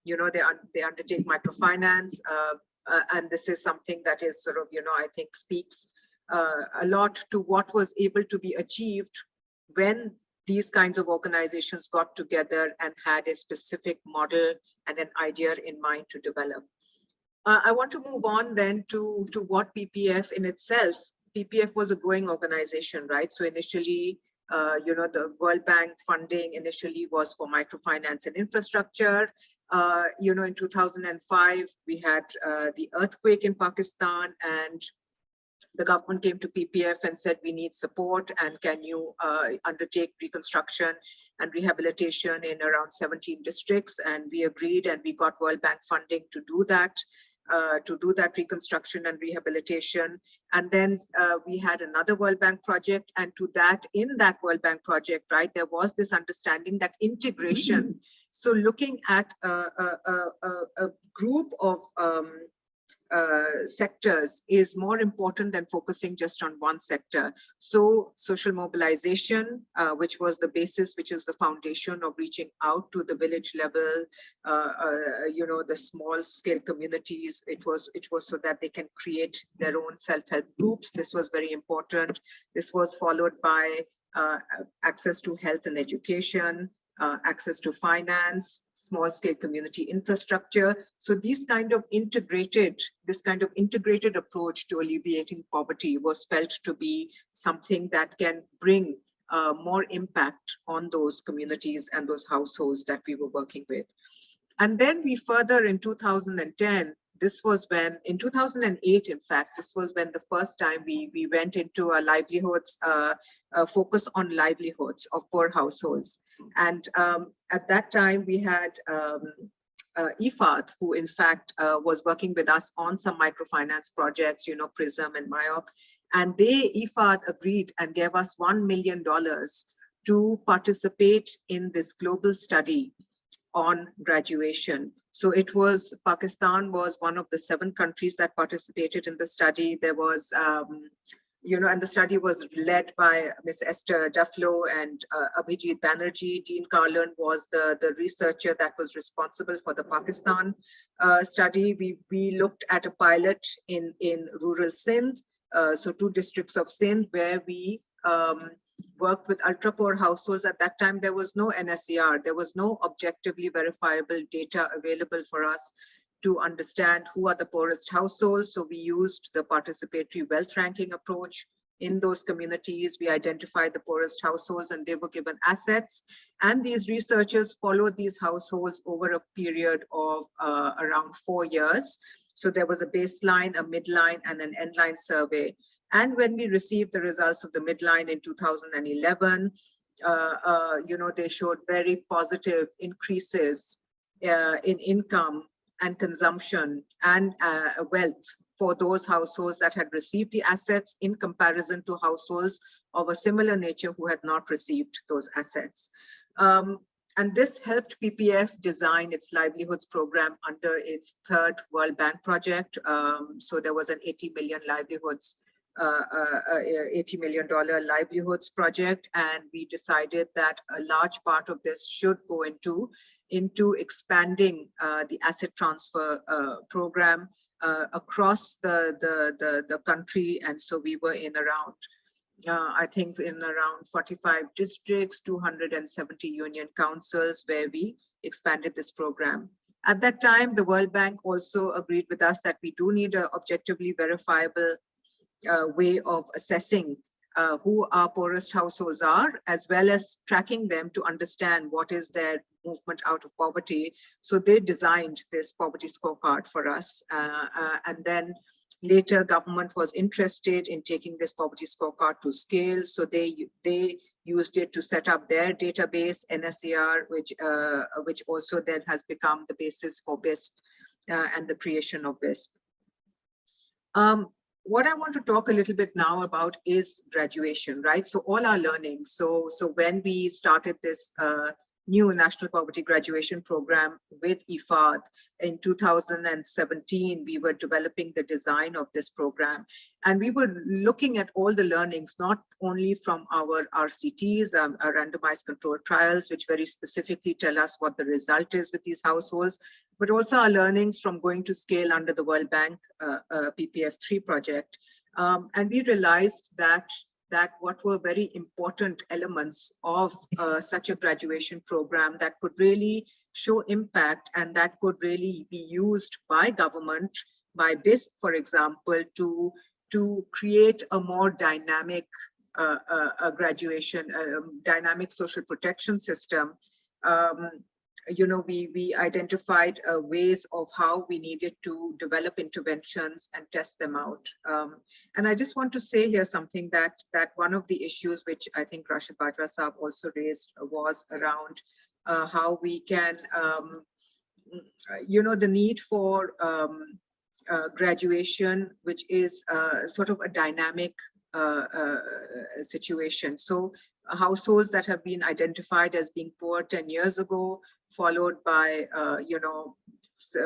you know, they undertake microfinance. And this is something that is sort of, you know, I think speaks a lot to what was able to be achieved when these kinds of organizations got together and had a specific model and an idea in mind to develop. I want to move on then to what PPF in itself. PPF was a growing organization, right? So initially, you know, the World Bank funding initially was for microfinance and infrastructure. You know, in 2005, we had the earthquake in Pakistan, and the government came to PPF and said, we need support, and can you undertake reconstruction and rehabilitation in around 17 districts? And we agreed, and we got World Bank funding to do that reconstruction and rehabilitation. And then we had another World Bank project, and in that World Bank project, right, there was this understanding that integration, so looking at a group of sectors is more important than focusing just on one sector. So social mobilization, which was the basis, which is the foundation of reaching out to the village level, you know, the small scale communities. It was so that they can create their own self-help groups. This was very important. This was followed by access to health and education, access to finance, small-scale community infrastructure. So this kind of integrated approach to alleviating poverty was felt to be something that can bring more impact on those communities and those households that we were working with. And then we further, in 2010, this was when, in 2008, in fact, this was when the first time we went into a livelihoods, focus on livelihoods of poor households. And at that time, we had IFAD, who in fact was working with us on some microfinance projects, you know, PRISM and MIOP. And IFAD agreed and gave us $1 million to participate in this global study on graduation. So it was, Pakistan was one of the 7 countries that participated in the study. There was, you know, and the study was led by Ms. Esther Duflo and Abhijit Banerjee. Dean Carlin was the researcher that was responsible for the Pakistan study. We looked at a pilot in rural Sindh, so 2 districts of Sindh, where we worked with ultra poor households. At that time, there was no NSER. There was no objectively verifiable data available for us to understand who are the poorest households. So we used the participatory wealth ranking approach in those communities. We identified the poorest households and they were given assets. And these researchers followed these households over a period of around 4 years. So there was a baseline, a midline, and an endline survey. And when we received the results of the midline in 2011, you know, they showed very positive increases in income and consumption and wealth for those households that had received the assets in comparison to households of a similar nature who had not received those assets. And this helped PPAF design its livelihoods program under its 3rd World Bank project. So there was an $80 million livelihoods $80 million livelihoods project, and we decided that a large part of this should go into expanding the asset transfer program across the country. And so we were in around, I think in around 45 districts, 270 union councils, where we expanded this program. At that time, the World Bank also agreed with us that we do need an objectively verifiable way of assessing who our poorest households are, as well as tracking them to understand what is their movement out of poverty. So they designed this poverty scorecard for us. And then later government was interested in taking this poverty scorecard to scale. So they used it to set up their database, NSER, which also then has become the basis for BISP and the creation of BISP. What I want to talk a little bit now about is graduation, right? So all our learnings. So when we started this new National Poverty Graduation Program with IFAD in 2017, we were developing the design of this program. And we were looking at all the learnings, not only from our RCTs, our randomized controlled trials, which very specifically tell us what the result is with these households, but also our learnings from going to scale under the World Bank PPAF 3 project. And we realized that what were very important elements of such a graduation program that could really show impact and that could really be used by government, by BISP, for example, to create a more dynamic graduation, dynamic social protection system. You know, we identified ways of how we needed to develop interventions and test them out. And I just want to say here something that one of the issues which I think Rashid Bajwa Saab also raised was around how we can, you know, the need for graduation, which is sort of a dynamic situation. So households that have been identified as being poor 10 years ago, followed by, you know,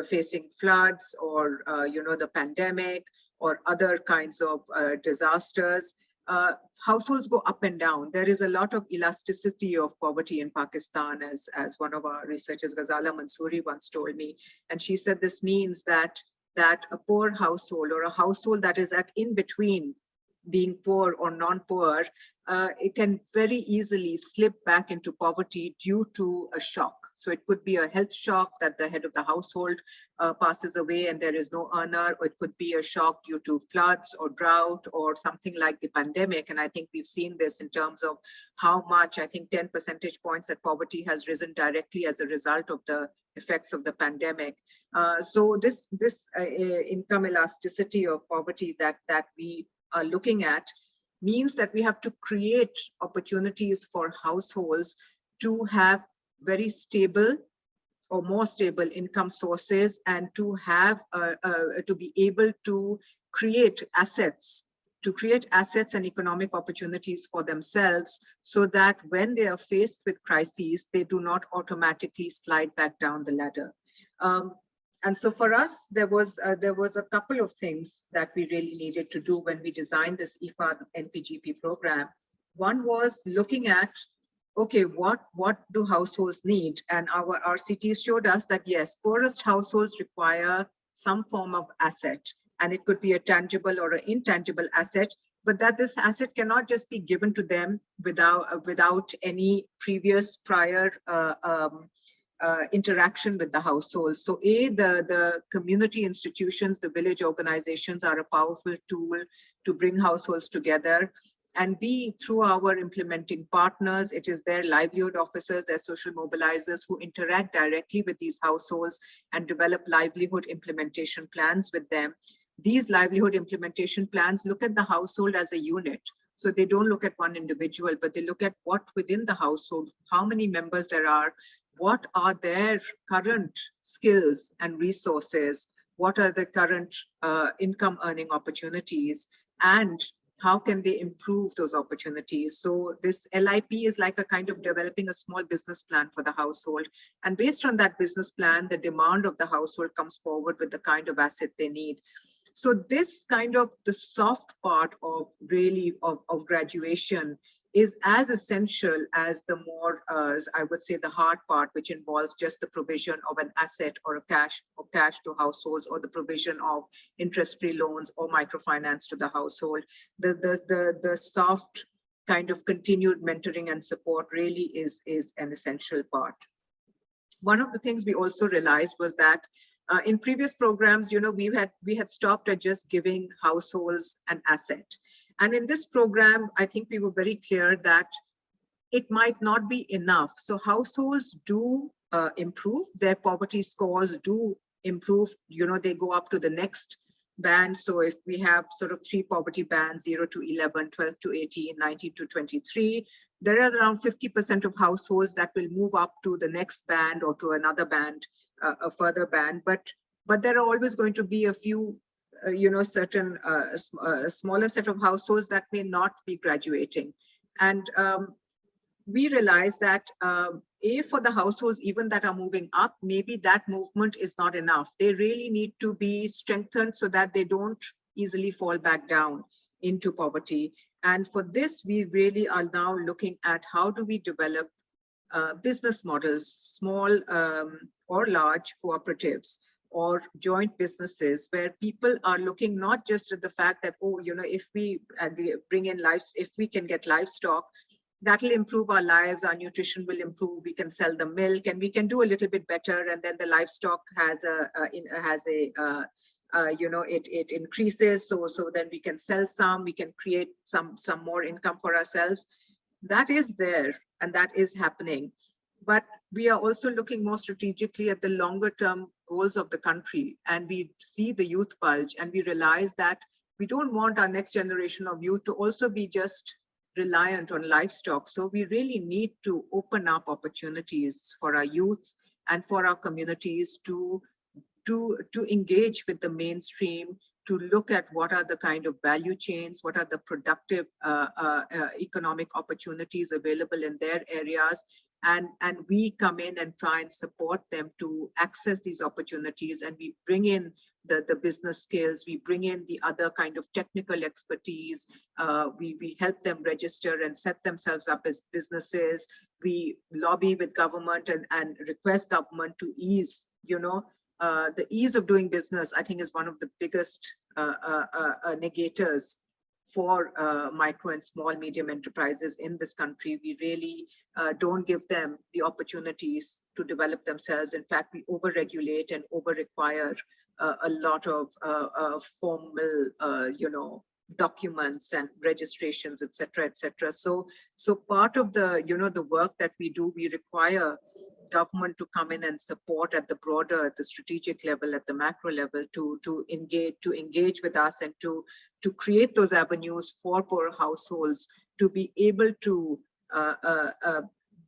facing floods or, you know, the pandemic or other kinds of disasters, households go up and down. There is a lot of elasticity of poverty in Pakistan, as one of our researchers, Ghazala Mansouri, once told me. And she said this means that a poor household or a household that is at in between being poor or non-poor, it can very easily slip back into poverty due to a shock. So it could be a health shock that the head of the household passes away and there is no earner, or it could be a shock due to floods or drought or something like the pandemic. And I think we've seen this in terms of how much, I think 10 percentage points that poverty has risen directly as a result of the effects of the pandemic. So this income elasticity of poverty that we are looking at means that we have to create opportunities for households to have very stable or more stable income sources, and to have to be able to create assets and economic opportunities for themselves, so that when they are faced with crises, they do not automatically slide back down the ladder. And so for us, there was a couple of things that we really needed to do when we designed this IFAD NPGP program. One was looking at, okay, what do households need? And our RCTs showed us that yes, poorest households require some form of asset, and it could be a tangible or an intangible asset, but that this asset cannot just be given to them without any prior interaction with the household. So the community institutions, the village organizations are a powerful tool to bring households together. And B, through our implementing partners, it is their livelihood officers, their social mobilizers who interact directly with these households and develop livelihood implementation plans with them. These livelihood implementation plans look at the household as a unit. So they don't look at one individual, but they look at what within the household, how many members there are, what are their current skills and resources, what are the current income earning opportunities, and how can they improve those opportunities? So this LIP is like a kind of developing a small business plan for the household. And based on that business plan, the demand of the household comes forward with the kind of asset they need. So this kind of the soft part of really of graduation is as essential as the more, I would say, the hard part, which involves just the provision of an asset or cash to households, or the provision of interest-free loans or microfinance to the household. The soft kind of continued mentoring and support really is an essential part. One of the things we also realized was that in previous programs, we had stopped at just giving households an asset. And in this program, I think we were very clear that it might not be enough. So households do improve, their poverty scores do improve, they go up to the next band. So if we have sort of 3 poverty bands, 0 to 11, 12 to 18, 19 to 23, there is around 50% of households that will move up to the next band or to another band, a further band. But there are always going to be a few certain smaller set of households that may not be graduating. And we realize that for the households even that are moving up, maybe that movement is not enough. They really need to be strengthened so that they don't easily fall back down into poverty. And for this, we really are now looking at how do we develop business models, small or large cooperatives, or joint businesses, where people are looking not just at the fact that, if we bring in if we can get livestock, that'll improve our lives, our nutrition will improve, we can sell the milk, and we can do a little bit better, and then the livestock it increases, so then we can sell some, we can create some more income for ourselves. That is there, and that is happening. But we are also looking more strategically at the longer term goals of the country, and we see the youth bulge, and we realize that we don't want our next generation of youth to also be just reliant on livestock. So we really need to open up opportunities for our youth and for our communities to engage with the mainstream, to look at what are the kind of value chains, what are the productive economic opportunities available in their areas. And we come in and try and support them to access these opportunities, and we bring in the business skills, we bring in the other kind of technical expertise, we help them register and set themselves up as businesses, we lobby with government and request government to ease, the ease of doing business, I think, is one of the biggest negators for micro and small medium enterprises in this country. We really don't give them the opportunities to develop themselves. In fact, we over-regulate and over-require a lot of formal, documents and registrations, et cetera, et cetera. So part of the, the work that we do, we require government to come in and support at the broader, at the strategic level, at the macro level, to engage with us and to create those avenues for poor households to be able to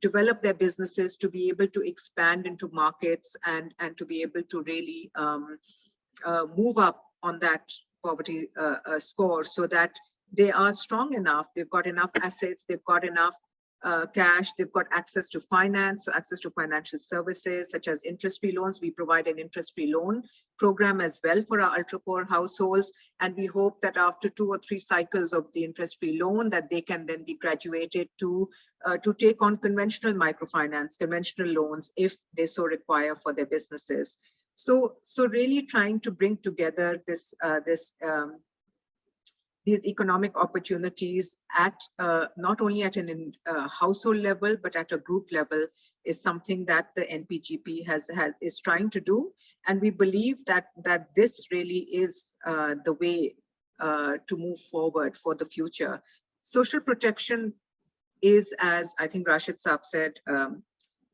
develop their businesses, to be able to expand into markets, and to be able to really move up on that poverty score, so that they are strong enough, they've got enough assets, they've got enough cash, they've got access to finance, so access to financial services such as interest-free loans. We provide an interest-free loan program as well for our ultra-poor households, and we hope that after 2 or 3 cycles of the interest-free loan, that they can then be graduated to take on conventional microfinance, conventional loans, if they so require for their businesses. So really trying to bring together these economic opportunities at not only at an household level, but at a group level, is something that the NPGP is trying to do. And we believe that this really is the way to move forward for the future. Social protection is, as I think Rashid Saab said,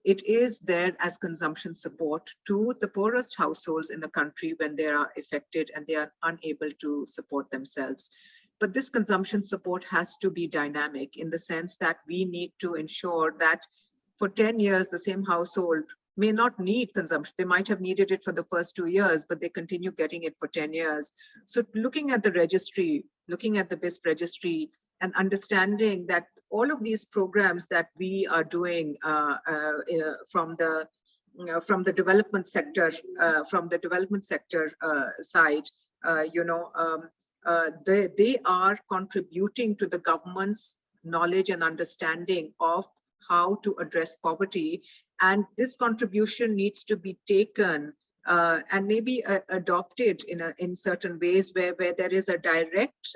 it is there as consumption support to the poorest households in the country when they are affected and they are unable to support themselves. But this consumption support has to be dynamic, in the sense that we need to ensure that for 10 years, the same household may not need consumption. They might have needed it for the first 2 years, but they continue getting it for 10 years. So looking at the registry, looking at the BISP registry, and understanding that all of these programs that we are doing from the development sector, side, they are contributing to the government's knowledge and understanding of how to address poverty, and this contribution needs to be taken and maybe adopted in certain ways where there is a direct,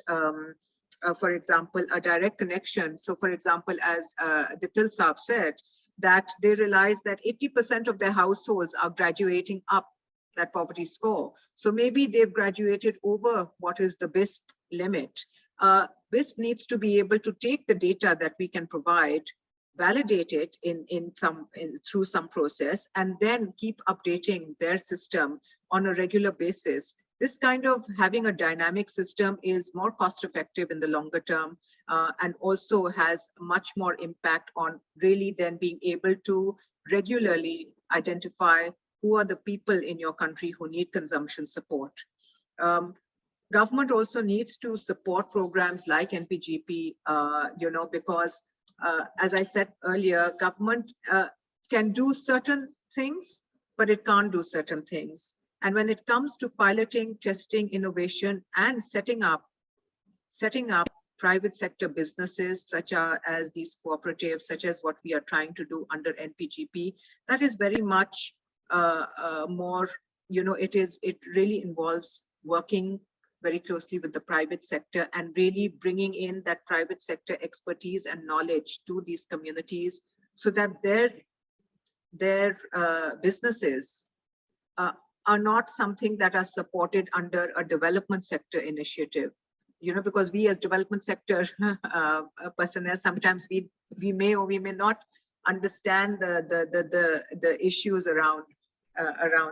for example, a direct connection. So, for example, as Dittal Saab said, that they realize that 80% of their households are graduating up that poverty score. So maybe they've graduated over what is the BISP limit. BISP needs to be able to take the data that we can provide, validate it through some process, and then keep updating their system on a regular basis. This kind of having a dynamic system is more cost effective in the longer term, and also has much more impact on really then being able to regularly identify who are the people in your country who need consumption support. Government also needs to support programs like NPGP, because as I said earlier, government can do certain things, but it can't do certain things. And when it comes to piloting, testing, innovation, and setting up private sector businesses, such as these cooperatives, such as what we are trying to do under NPGP, that is very much more, it really involves working very closely with the private sector and really bringing in that private sector expertise and knowledge to these communities, so that their businesses are not something that are supported under a development sector initiative. Because we as development sector personnel, sometimes we may or we may not understand the issues around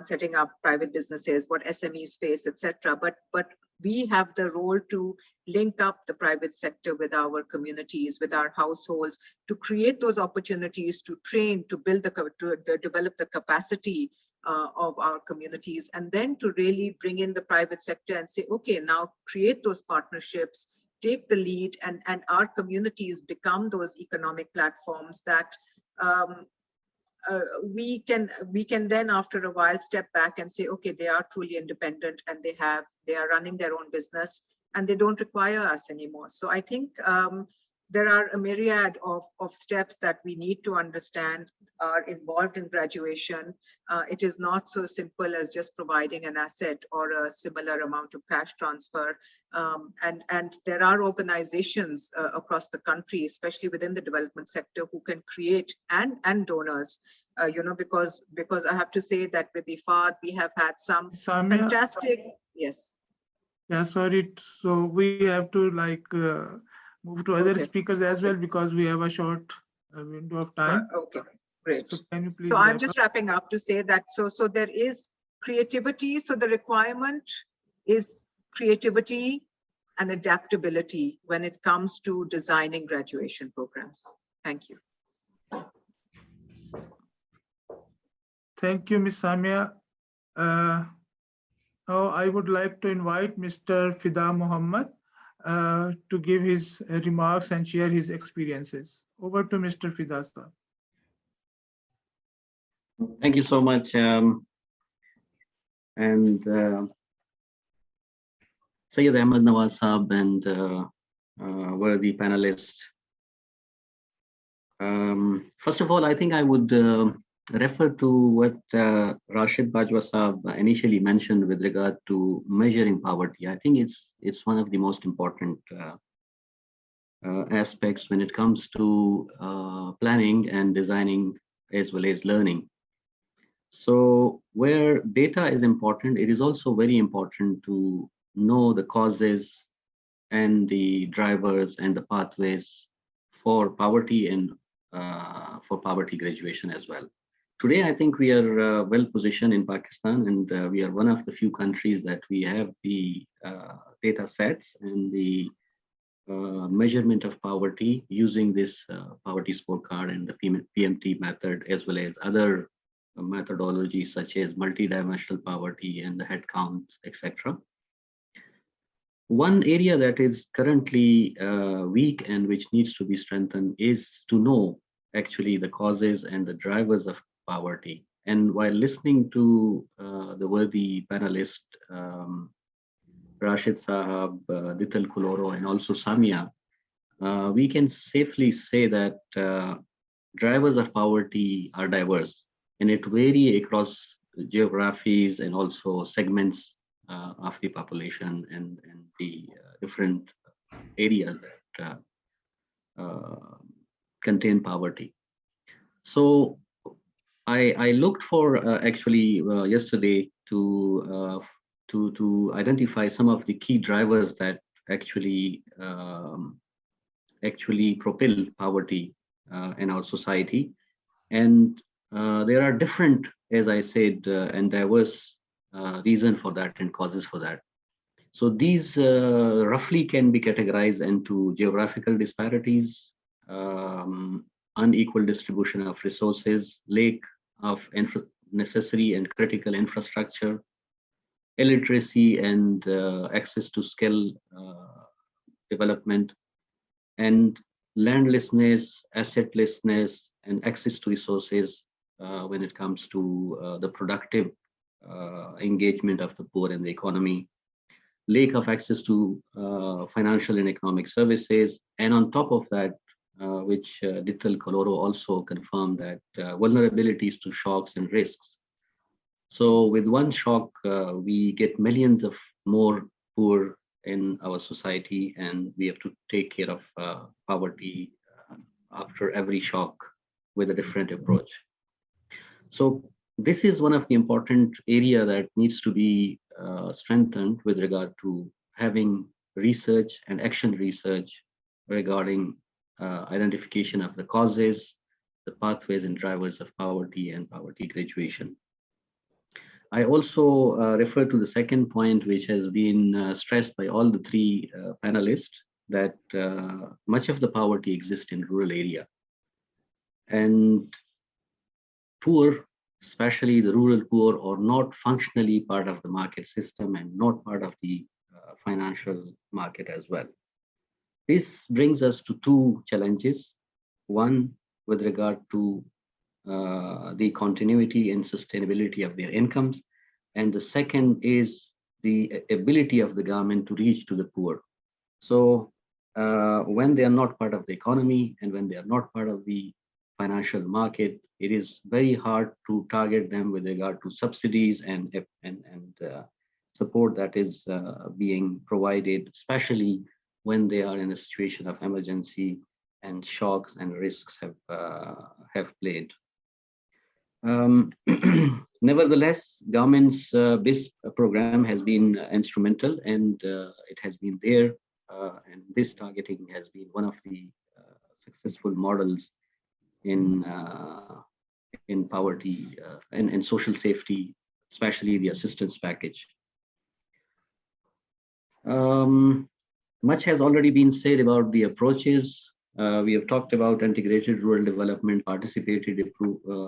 setting up private businesses, what SMEs face, etc. But we have the role to link up the private sector with our communities, with our households, to create those opportunities, to train, to build to develop the capacity of our communities, and then to really bring in the private sector and say, okay, now create those partnerships, take the lead, and our communities become those economic platforms that we can then after a while step back and say, okay, they are truly independent and they are running their own business and they don't require us anymore. So I think there are a myriad of steps that we need to understand are involved in graduation. It is not so simple as just providing an asset or a similar amount of cash transfer. And there are organizations across the country, especially within the development sector, who can create, and donors, because I have to say that with IFAD, we have had some Samia, fantastic, yes. Yeah, sorry. So we have to move to other speakers as well, because we have a short window of time. Okay. Great. So can you please So I'm wrap just up? wrapping up to say that so there is creativity. So the requirement is creativity and adaptability when it comes to designing graduation programs. Thank you. Thank you, Ms. Samia. Now I would like to invite Mr. Fida Muhammad to give his remarks and share his experiences. Over to Mr. Fida, sir. Thank you so much. Syed Ahmed, Nawaz Saab, and worthy panelists. First of all, I think I would refer to what Rashid Bajwa Saab initially mentioned with regard to measuring poverty. I think it's one of the most important aspects when it comes to planning and designing as well as learning. So where data is important, it is also very important to know the causes and the drivers and the pathways for poverty and for poverty graduation as well. Today, I think we are well positioned in Pakistan, and we are one of the few countries that we have the data sets and the measurement of poverty using this poverty scorecard and the PMT method, as well as other methodologies such as multidimensional poverty and the head counts, etc. One area that is currently weak and which needs to be strengthened is to know actually the causes and the drivers of poverty. And while listening to the worthy panelist, Rashid Sahab, Dittal, Kalhoro, and also Samia, we can safely say that drivers of poverty are diverse, and it vary across geographies and also segments of the population and the different areas that contain poverty. So I looked for actually yesterday to identify some of the key drivers that actually propel poverty in our society, and there are different, as I said, and diverse reason for that and causes for that. So these roughly can be categorized into geographical disparities, unequal distribution of resources, lack of necessary and critical infrastructure, illiteracy and access to skill development, and landlessness, assetlessness, and access to resources when it comes to the productive engagement of the poor in the economy, lack of access to financial and economic services, and on top of that, which Dittal Kalhoro also confirmed, that vulnerabilities to shocks and risks. So with one shock, we get millions of more poor in our society, and we have to take care of poverty after every shock with a different approach. So this is one of the important area that needs to be strengthened with regard to having research and action research regarding identification of the causes, the pathways and drivers of poverty and poverty graduation. I also refer to the second point, which has been stressed by all the three panelists, that much of the poverty exists in rural area. And poor, especially the rural poor, are not functionally part of the market system and not part of the financial market as well. This brings us to two challenges. One, with regard to the continuity and sustainability of their incomes. And the second is the ability of the government to reach to the poor. So when they are not part of the economy and when they are not part of the financial market, it is very hard to target them with regard to subsidies and support that is being provided, especially when they are in a situation of emergency and shocks and risks have played. Nevertheless, government's BIS program has been instrumental, and it has been there, and this targeting has been one of the successful models in in poverty and social safety, especially the assistance package. Much has already been said about the approaches. We have talked about integrated rural development, participated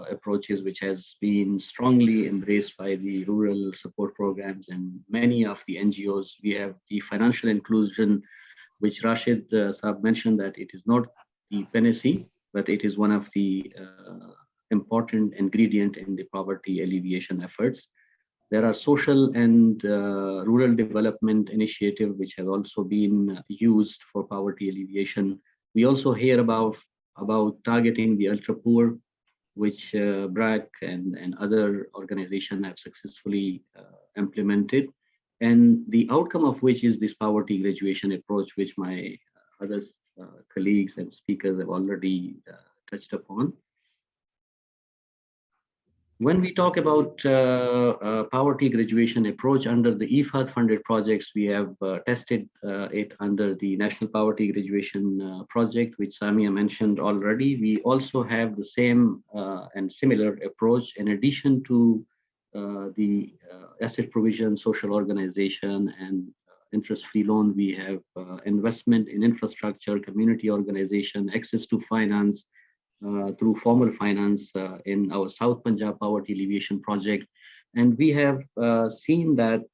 approaches, which has been strongly embraced by the rural support programs and many of the NGOs. We have the financial inclusion, which Rashid Saab mentioned that it is not the panacea, but it is one of the important ingredient in the poverty alleviation efforts. There are social and rural development initiative, which has also been used for poverty alleviation. We also hear about targeting the ultra poor, which BRAC and other organizations have successfully implemented, and the outcome of which is this poverty graduation approach, which my other colleagues and speakers have already touched upon. When we talk about poverty graduation approach under the IFAD funded projects, we have tested it under the National Poverty Graduation Project, which Samia mentioned already. We also have the same and similar approach in addition to the asset provision, social organization, and interest-free loan. We have investment in infrastructure, community organization, access to finance, through formal finance in our South Punjab Poverty Alleviation Project. And we have seen that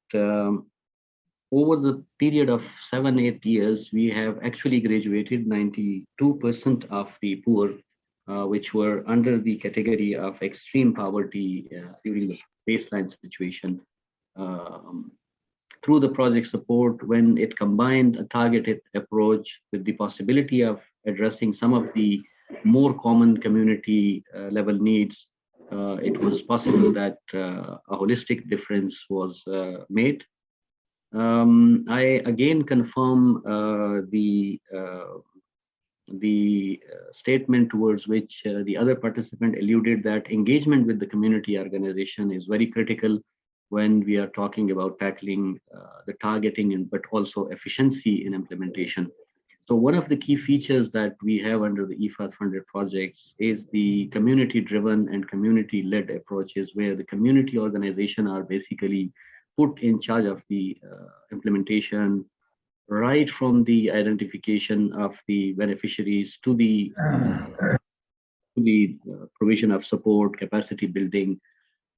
over the period of 7-8 years, we have actually graduated 92% of the poor, which were under the category of extreme poverty during the baseline situation. Through the project support, when it combined a targeted approach with the possibility of addressing some of the more common community level needs, it was possible that a holistic difference was made. I again confirm the statement towards which the other participant alluded, that engagement with the community organization is very critical when we are talking about tackling the targeting but also efficiency in implementation. So one of the key features that we have under the IFAD funded projects is the community driven and community led approaches, where the community organization are basically put in charge of the implementation, right from the identification of the beneficiaries to the provision of support, capacity building,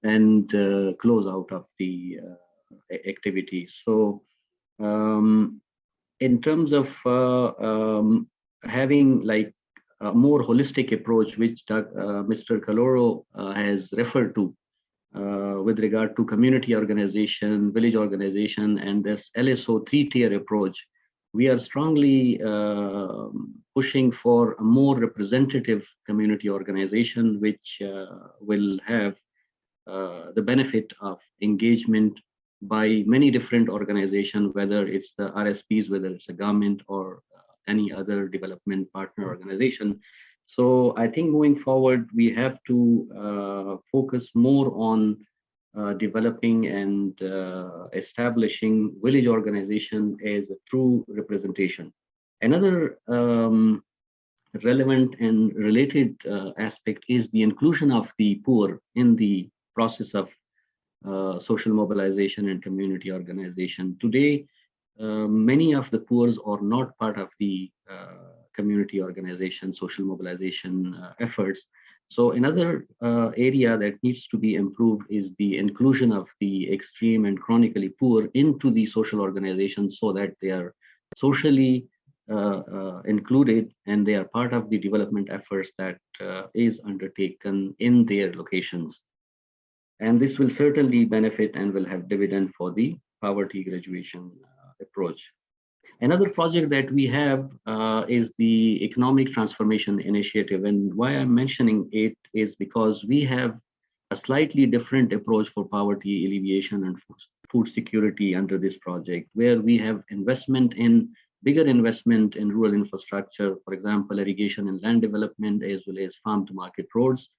and close out of the activity. So in terms of having like a more holistic approach, which Mr. Kalhoro has referred to with regard to community organization, village organization, and this LSO 3-tier approach, we are strongly pushing for a more representative community organization, which will have the benefit of engagement by many different organizations, whether it's the RSPs, whether it's a government or any other development partner organization. So I think moving forward, we have to focus more on developing and establishing village organization as a true representation. Another relevant and related aspect is the inclusion of the poor in the process of social mobilization and community organization. Today, many of the poor are not part of the community organization, social mobilization efforts. So another area that needs to be improved is the inclusion of the extreme and chronically poor into the social organizations, so that they are socially included and they are part of the development efforts that is undertaken in their locations. And this will certainly benefit and will have dividend for the poverty graduation approach. Another project that we have is the Economic Transformation Initiative. And why I'm mentioning it is because we have a slightly different approach for poverty alleviation and food security under this project, where we have bigger investment in rural infrastructure, for example, irrigation and land development, as well as farm to market roads,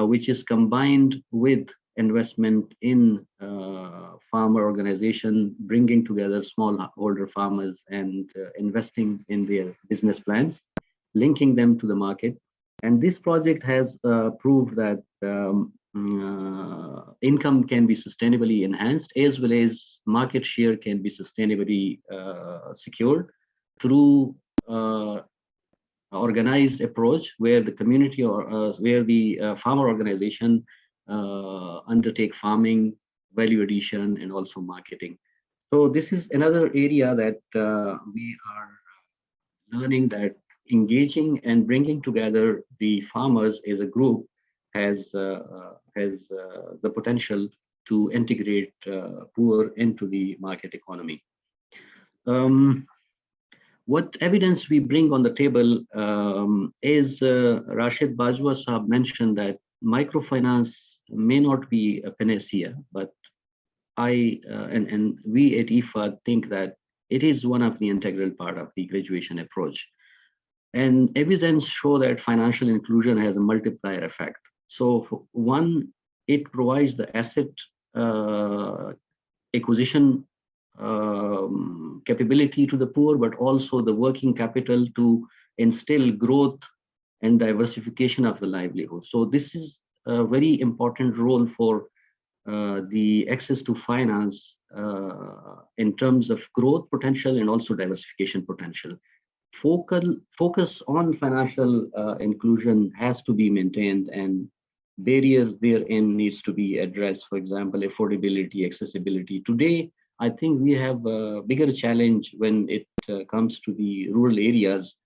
which is combined with investment in farmer organization, bringing together smallholder farmers and investing in their business plans, linking them to the market. And this project has proved that income can be sustainably enhanced, as well as market share can be sustainably secured through organized approach, where the community or where the farmer organization undertake farming, value addition, and also marketing. So this is another area that we are learning, that engaging and bringing together the farmers as a group has the potential to integrate poor into the market economy. What evidence we bring on the table is Rashid Bajwa Sahab mentioned that microfinance may not be a panacea, but and we at IFAD think that it is one of the integral part of the graduation approach. And evidence show that financial inclusion has a multiplier effect. So for one, it provides the asset acquisition capability to the poor, but also the working capital to instill growth and diversification of the livelihood. So this is a very important role for the access to finance in terms of growth potential and also diversification potential. Focus on financial inclusion has to be maintained, and barriers therein needs to be addressed. For example, affordability, accessibility. Today, I think we have a bigger challenge when it comes to the rural areas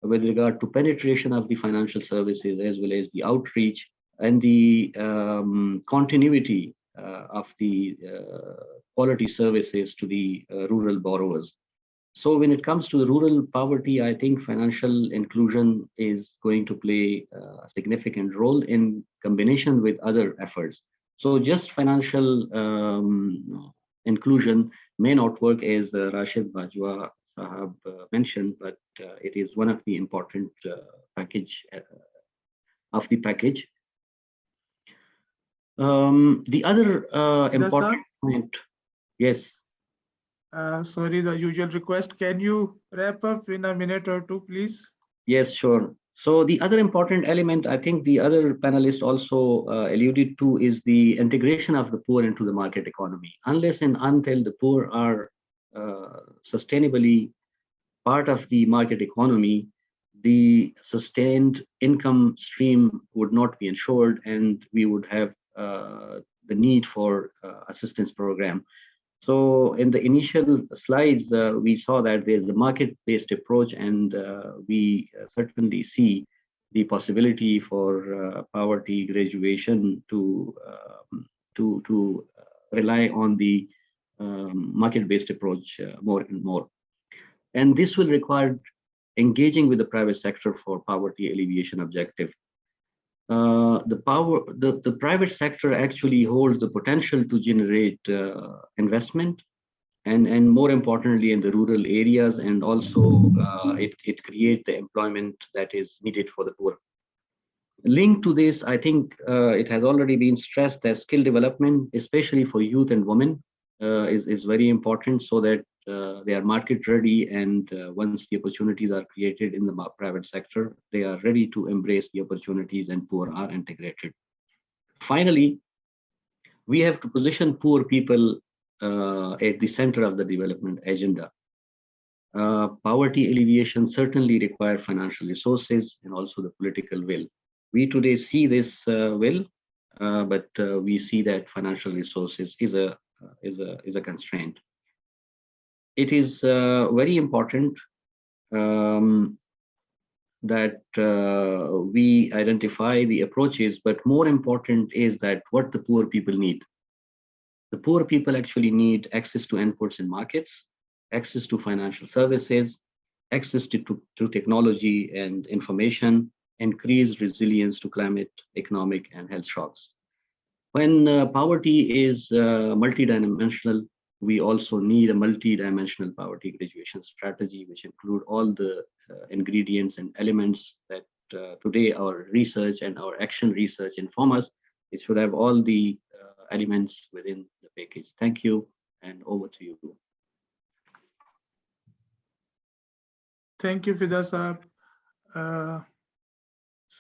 with regard to penetration of the financial services, as well as the outreach and the continuity of the quality services to the rural borrowers. So when it comes to the rural poverty, I think financial inclusion is going to play a significant role in combination with other efforts. So just financial inclusion may not work, as Rashid Bajwa Sahab mentioned, but it is one of the important package of the package. The other important point, yes. Sorry, the usual request. Can you wrap up in a minute or two, please? Yes, sure. So the other important element, I think the other panelist also alluded to, is the integration of the poor into the market economy. Unless and until the poor are sustainably part of the market economy, the sustained income stream would not be ensured, and we would have the need for assistance program. So in the initial slides, we saw that there's a market-based approach, and we certainly see the possibility for poverty graduation to rely on the market-based approach more and more. And this will require engaging with the private sector for poverty alleviation objective. The private sector actually holds the potential to generate investment, and more importantly in the rural areas, and also it creates the employment that is needed for the poor. Linked to this, I think it has already been stressed that skill development, especially for youth and women, is very important, so that they are market ready, and once the opportunities are created in the private sector, they are ready to embrace the opportunities, and poor are integrated. Finally, we have to position poor people at the center of the development agenda. Poverty alleviation certainly requires financial resources and also the political will. We today see this will, but we see that financial resources is a constraint. It is very important that we identify the approaches, but more important is that what the poor people need. The poor people actually need access to inputs in markets, access to financial services, access to technology and information, increased resilience to climate, economic, and health shocks. When poverty is multidimensional, we also need a multi-dimensional poverty graduation strategy, which include all the ingredients and elements that today our research and our action research inform us. It should have all the elements within the package. Thank you, and over to you. Thank you, Fida Sahab.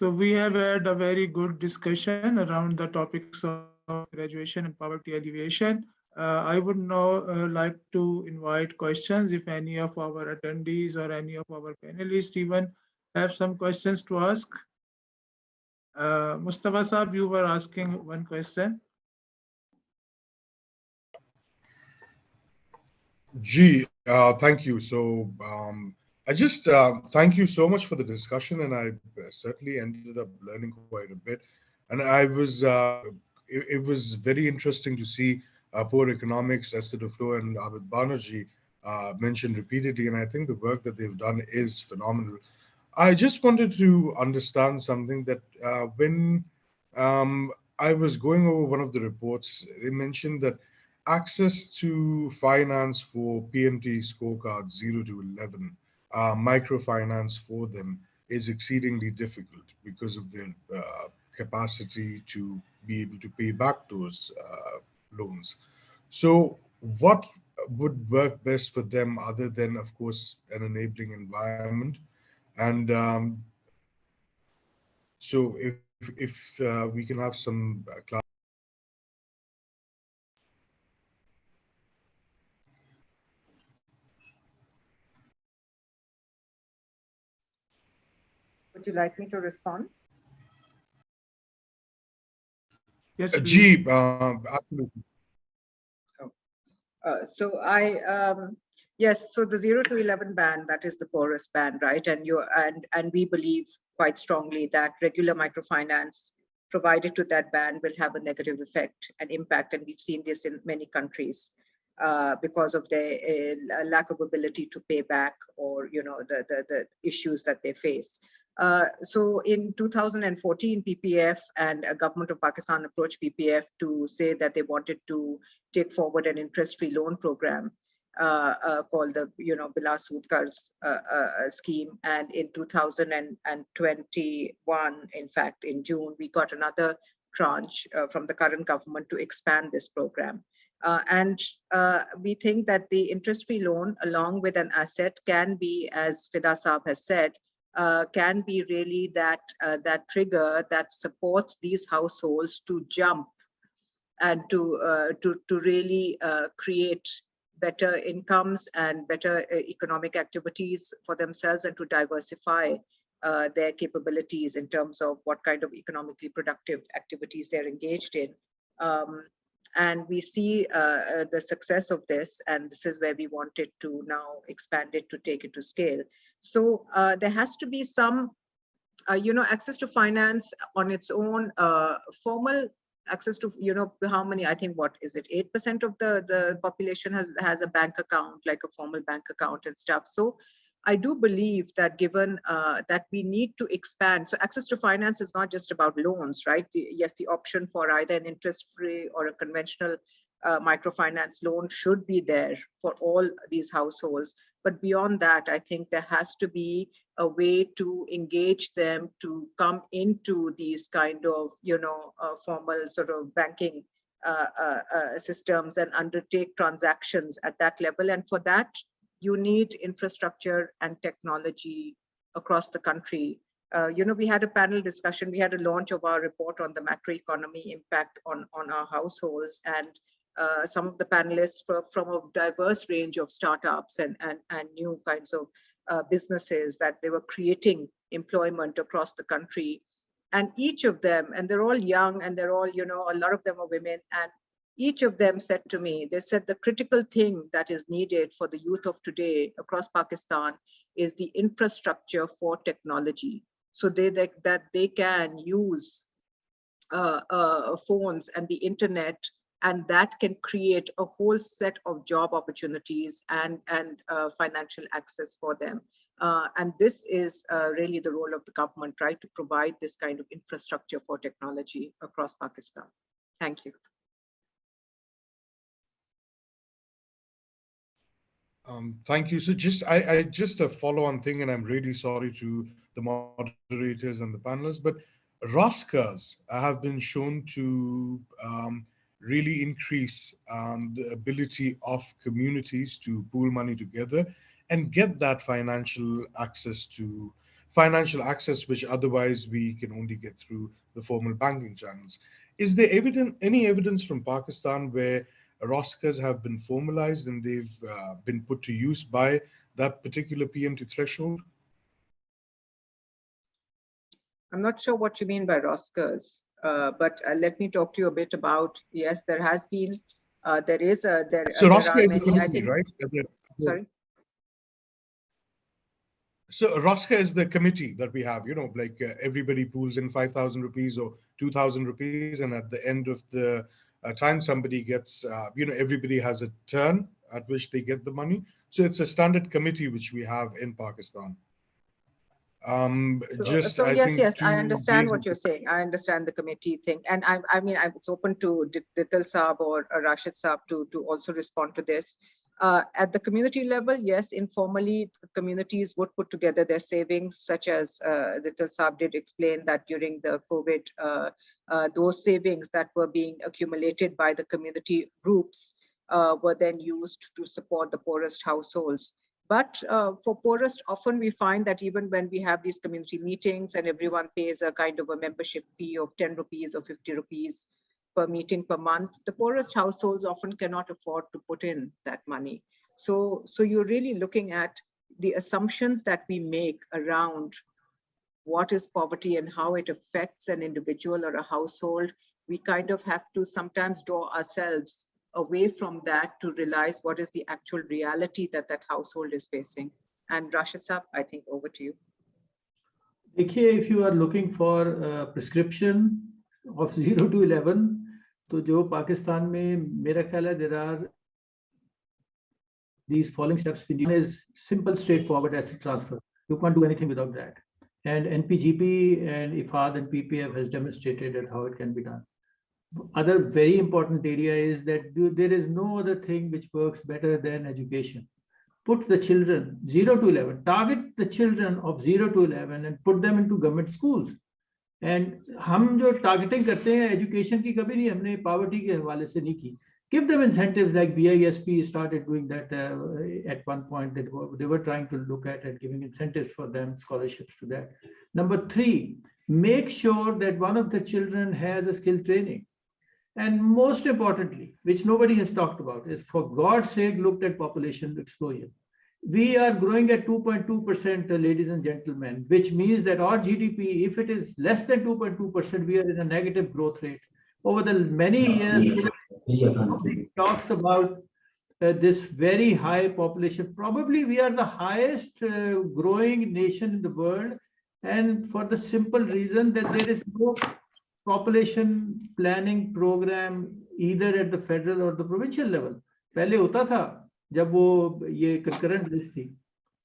So we have had a very good discussion around the topics of graduation and poverty alleviation. I would now like to invite questions if any of our attendees or any of our panelists even have some questions to ask. Mustafa Saab, you were asking one question. Thank you. So I just thank you so much for the discussion, and I certainly ended up learning quite a bit. And I was it was very interesting to see poor economics, Esther Duflo and Ahmed Banerjee mentioned repeatedly, and I think the work that they've done is phenomenal. I just wanted to understand something that when I was going over one of the reports, they mentioned that access to finance for PMT scorecards 0 to 11, microfinance for them is exceedingly difficult because of their capacity to be able to pay back those loans. So, what would work best for them other than, of course, an enabling environment? And so, if we can have some class. Would you like me to respond? Yes, please. G, absolutely. So yes, so the 0 to 11 band, that is the poorest band, right? And we believe quite strongly that regular microfinance provided to that band will have a negative effect and impact. And we've seen this in many countries because of the lack of ability to pay back, or, you know, the issues that they face. So in 2014, PPAF and government of Pakistan approached PPAF to say that they wanted to take forward an interest-free loan program called the, you know, Bilasuud Qarz scheme. And in 2021, in fact, in June, we got another tranche from the current government to expand this program. And we think that the interest-free loan, along with an asset, can be, as Fida Saab has said, can be really that trigger that supports these households to jump and to really create better incomes and better economic activities for themselves, and to diversify their capabilities in terms of what kind of economically productive activities they're engaged in. And we see the success of this, and this is where we wanted to now expand it to take it to scale. So there has to be some, you know, access to finance on its own, formal access to, you know, how many, I think, what is it, 8% of the population has a bank account, like a formal bank account and stuff. So I do believe that given that we need to expand, so access to finance is not just about loans, right? Yes, the option for either an interest-free or a conventional microfinance loan should be there for all these households. But beyond that, I think there has to be a way to engage them to come into these kind of, you know, formal sort of banking systems and undertake transactions at that level. And for that, you need infrastructure and technology across the country. You know, we had a panel discussion, we had a launch of our report on the macroeconomy impact on our households, and some of the panelists from a diverse range of startups and new kinds of businesses that they were creating employment across the country. And each of them, and they're all young, and they're all, you know, a lot of them are women, and each of them said to me, they said the critical thing that is needed for the youth of today across Pakistan is the infrastructure for technology, so that they can use phones and the internet, and that can create a whole set of job opportunities and financial access for them. And this is really the role of the government, right, to provide this kind of infrastructure for technology across Pakistan. Thank you. Thank you. So I just a follow-on thing, and I'm really sorry to the moderators and the panelists, but ROSCAs have been shown to really increase the ability of communities to pool money together and get that financial access to financial access, which otherwise we can only get through the formal banking channels. Is there any evidence from Pakistan where ROSCAs have been formalized and they've been put to use by that particular PMT threshold? I'm not sure what you mean by ROSCAs, but let me talk to you a bit about, yes, there has been, So there ROSCA are is the many, I committee, think, right? sorry? So ROSCA is the committee that we have, like everybody pools in 5,000 rupees or 2,000 rupees. And at the end of the time, somebody gets, everybody has a turn at which they get the money. So it's a standard committee which we have in Pakistan. So I yes, think I understand to what you're saying. I understand the committee thing. And I mean, it's open to Dittal Saab or Rashid Saab to also respond to this. At the community level, yes, informally, communities would put together their savings, such as Dittal Saab did explain that during the COVID, those savings that were being accumulated by the community groups were then used to support the poorest households. But for poorest, often we find that even when we have these community meetings and everyone pays a kind of a membership fee of 10 rupees or 50 rupees per meeting per month, the poorest households often cannot afford to put in that money. So you're really looking at the assumptions that we make around what is poverty and how it affects an individual or a household. We kind of have to sometimes draw ourselves away from that to realize what is the actual reality that that household is facing. And Rashid Saab, I think over to you. देखिए, if you are looking for a prescription of 0 to 11, तो जो पाकिस्तान में मेरा ख्याल है there are these following steps. One is simple, straightforward asset transfer. You can't do anything without that. And NPGP and IFAD and PPAF has demonstrated that how it can be done. Other very important area is that there is no other thing which works better than education. Put the children 0 to 11, target the children of 0 to 11 and put them into government schools. And हम जो targeting करते हैं education की कभी नहीं हमने poverty के हवाले से नहीं की. Give them incentives like BISP started doing that at one point. That they were trying to look at and giving incentives for them, scholarships to that. Number 3, make sure that one of the children has a skill training. And most importantly, which nobody has talked about, is for God's sake, looked at population explosion. We are growing at 2.2%, ladies and gentlemen, which means that our GDP, if it is less than 2.2%, we are in a negative growth rate. Over the many years, nobody talks about this very high population. Probably we are the highest growing nation in the world, and for the simple reason that there is no population planning program either at the federal or the provincial level. पहले होता था जब वो ये concurrent list थी.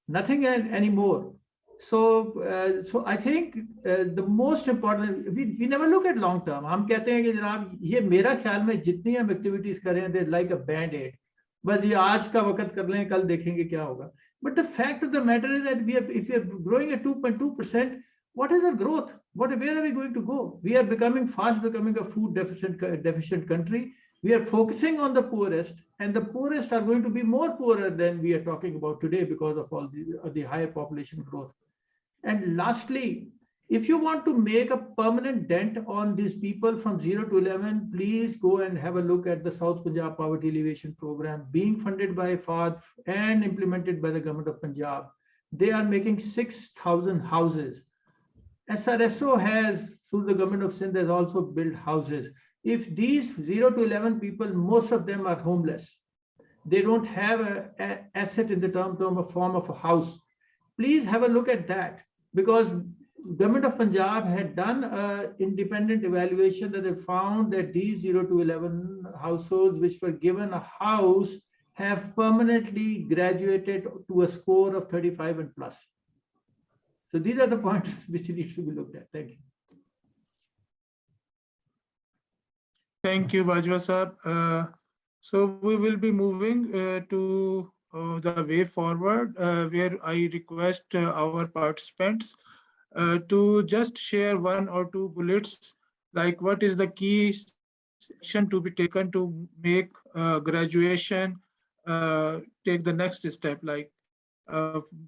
Nothing anymore. So I think the most important, we never look at long term. हम कहते हैं कि जनाब ये मेरा ख्याल में जितनी हम activities करें, they're like a band-aid. बस ये आज का वक्त कर लें, कल देखेंगे क्या होगा. But the fact of the matter is that if we are growing at 2.2%, what is our growth? Where are we going to go? We are fast becoming a food deficient country. We are focusing on the poorest, and the poorest are going to be more poorer than we are talking about today because of all the higher population growth. And lastly, if you want to make a permanent dent on these people from 0 to 11, please go and have a look at the South Punjab Poverty Alleviation Program being funded by IFAD and implemented by the government of Punjab. They are making 6,000 houses. SRSO has, through the government of Sindh, has also built houses. If these 0 to 11 people, most of them are homeless, they don't have an asset in the form of a house, please have a look at that, because government of Punjab had done an independent evaluation that they found that these 0 to 11 households which were given a house have permanently graduated to a score of 35 and plus. So these are the points which need to be looked at. Thank you. Thank you, Bajwa sir. So we will be moving to the way forward, where I request our participants to just share 1 or 2 bullets, like what is the key action to be taken to make graduation take the next step, like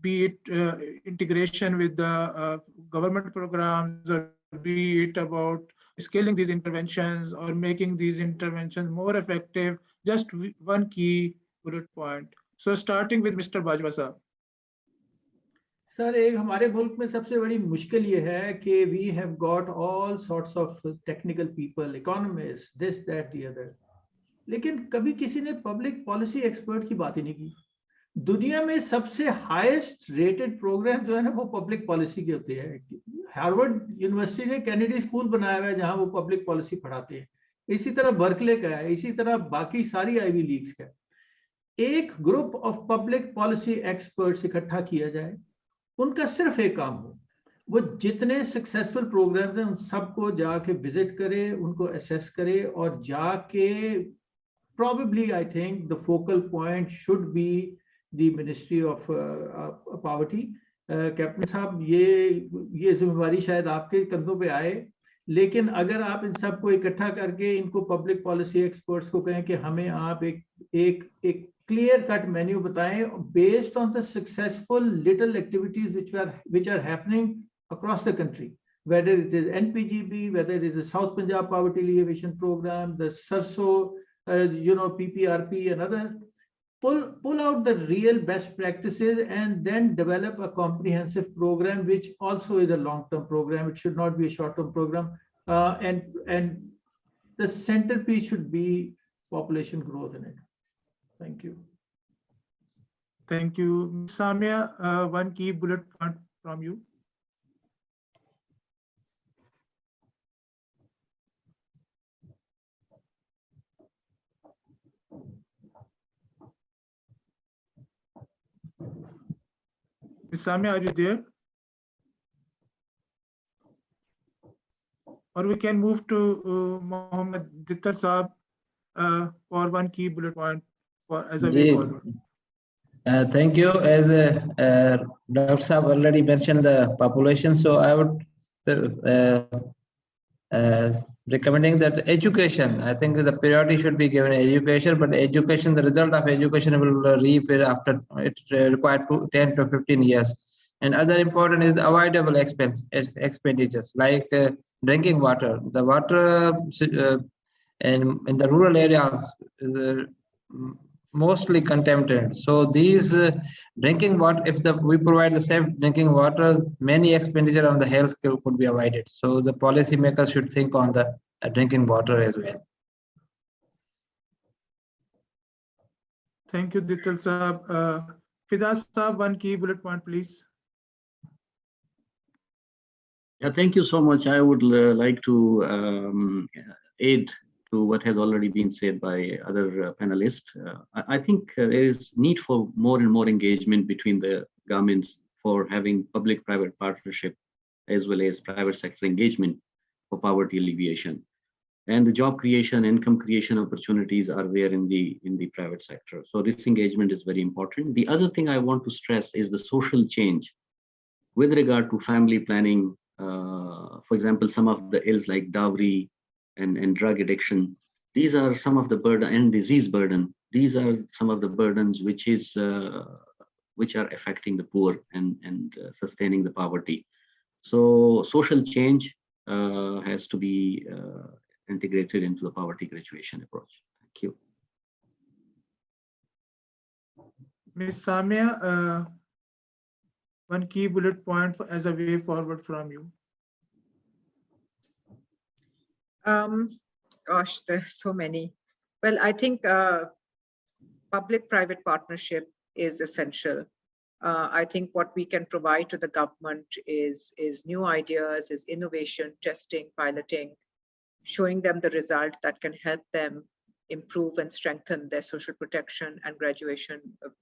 be it integration with the government programs, or be it about scaling these interventions or making these interventions more effective, just one key bullet point. So starting with Mr. Bajwa sir. Sir एक हमारे मुल्क में सबसे बड़ी मुश्किल ये है कि we have got all sorts of technical people, economist, this that the other, लेकिन कभी किसी ने पब्लिक पॉलिसी एक्सपर्ट की बात ही नहीं की। दुनिया में सबसे हाईएस्ट रेटेड प्रोग्राम जो है ना वो पब्लिक पॉलिसी के होते हैं। हार्वर्ड यूनिवर्सिटी ने कैनेडी स्कूल बनाया हुआ है जहां वो पब्लिक पॉलिसी पढ़ाते हैं, इसी तरह बर्कले का है, इसी तरह बाकी सारी आईवी लीग्स का। एक group of public policy experts इकट्ठा किया जाए, उनका सिर्फ एक काम हो, वो जितने सक्सेसफुल प्रोग्राम्स हैं उन सबको जाके विजिट करे, उनको असेस करे, और जाके probably I think the focal point should be the Ministry of Poverty. Captain साहब ये जिम्मेवारी शायद आपके कंधों पे आए, लेकिन अगर आप इन सबको इकट्ठा करके इनको पब्लिक पॉलिसी एक्सपर्ट्स को कहें कि हमें आप एक क्लियर कट मेन्यू बताएं based on the successful little activities which are happening across the country, whether it is NPGP, whether it is the South Punjab Poverty Alleviation Program, the SRSO, PPRP and others. Pull out the real best practices and then develop a comprehensive program, which also is a long-term program. It should not be a short-term program. And the centerpiece should be population growth in it. Thank you. Thank you. Ms. Samia, one key bullet point from you. Ms. Samia, are you there? Or we can move to Mohammed Dittal Saab for one key bullet point as a way forward. Thank you. As Dr. Saab already mentioned the population, so I would recommending that education, I think the priority should be given education, but education, the result of education will reap after it required 10 to 15 years. And other important is avoidable expenditures like drinking water. The water in the rural areas is mostly contaminated. So these drinking water, if we provide the safe drinking water, many expenditure on the health could be avoided. So the policymakers should think on the drinking water as well. Thank you, Dittal Saab. Fida Saab, one key bullet point, please. Yeah, thank you so much. I would like to aid to what has already been said by other panelists. I think there is need for more and more engagement between the governments for having public-private partnership as well as private sector engagement for poverty alleviation. And the job creation, income creation opportunities are there in the private sector. So this engagement is very important. The other thing I want to stress is the social change with regard to family planning. For example, some of the ills like dowry and drug addiction, these are some of the burden and disease burden. These are some of the burdens which are affecting the poor and sustaining the poverty. So social change has to be integrated into the poverty graduation approach. Thank you. Ms. Samia, one key bullet point as a way forward from you. Gosh, there's so many. Well, I think public-private partnership is essential. I think what we can provide to the government is new ideas, is innovation, testing, piloting, showing them the result that can help them improve and strengthen their social protection and graduation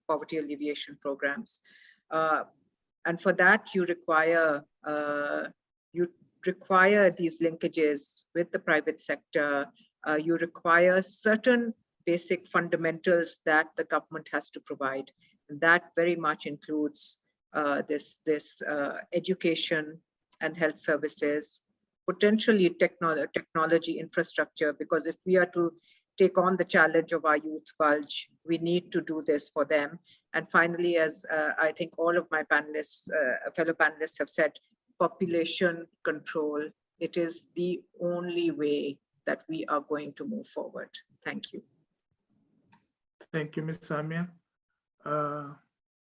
poverty alleviation programs. And for that, you require these linkages with the private sector. You require certain basic fundamentals that the government has to provide. And that very much includes this education and health services, potentially technology infrastructure, because if we are to take on the challenge of our youth bulge, we need to do this for them. And finally, as I think all of my panelists, fellow panelists have said, population control, it is the only way that we are going to move forward. Thank you. Thank you, Ms. Samia.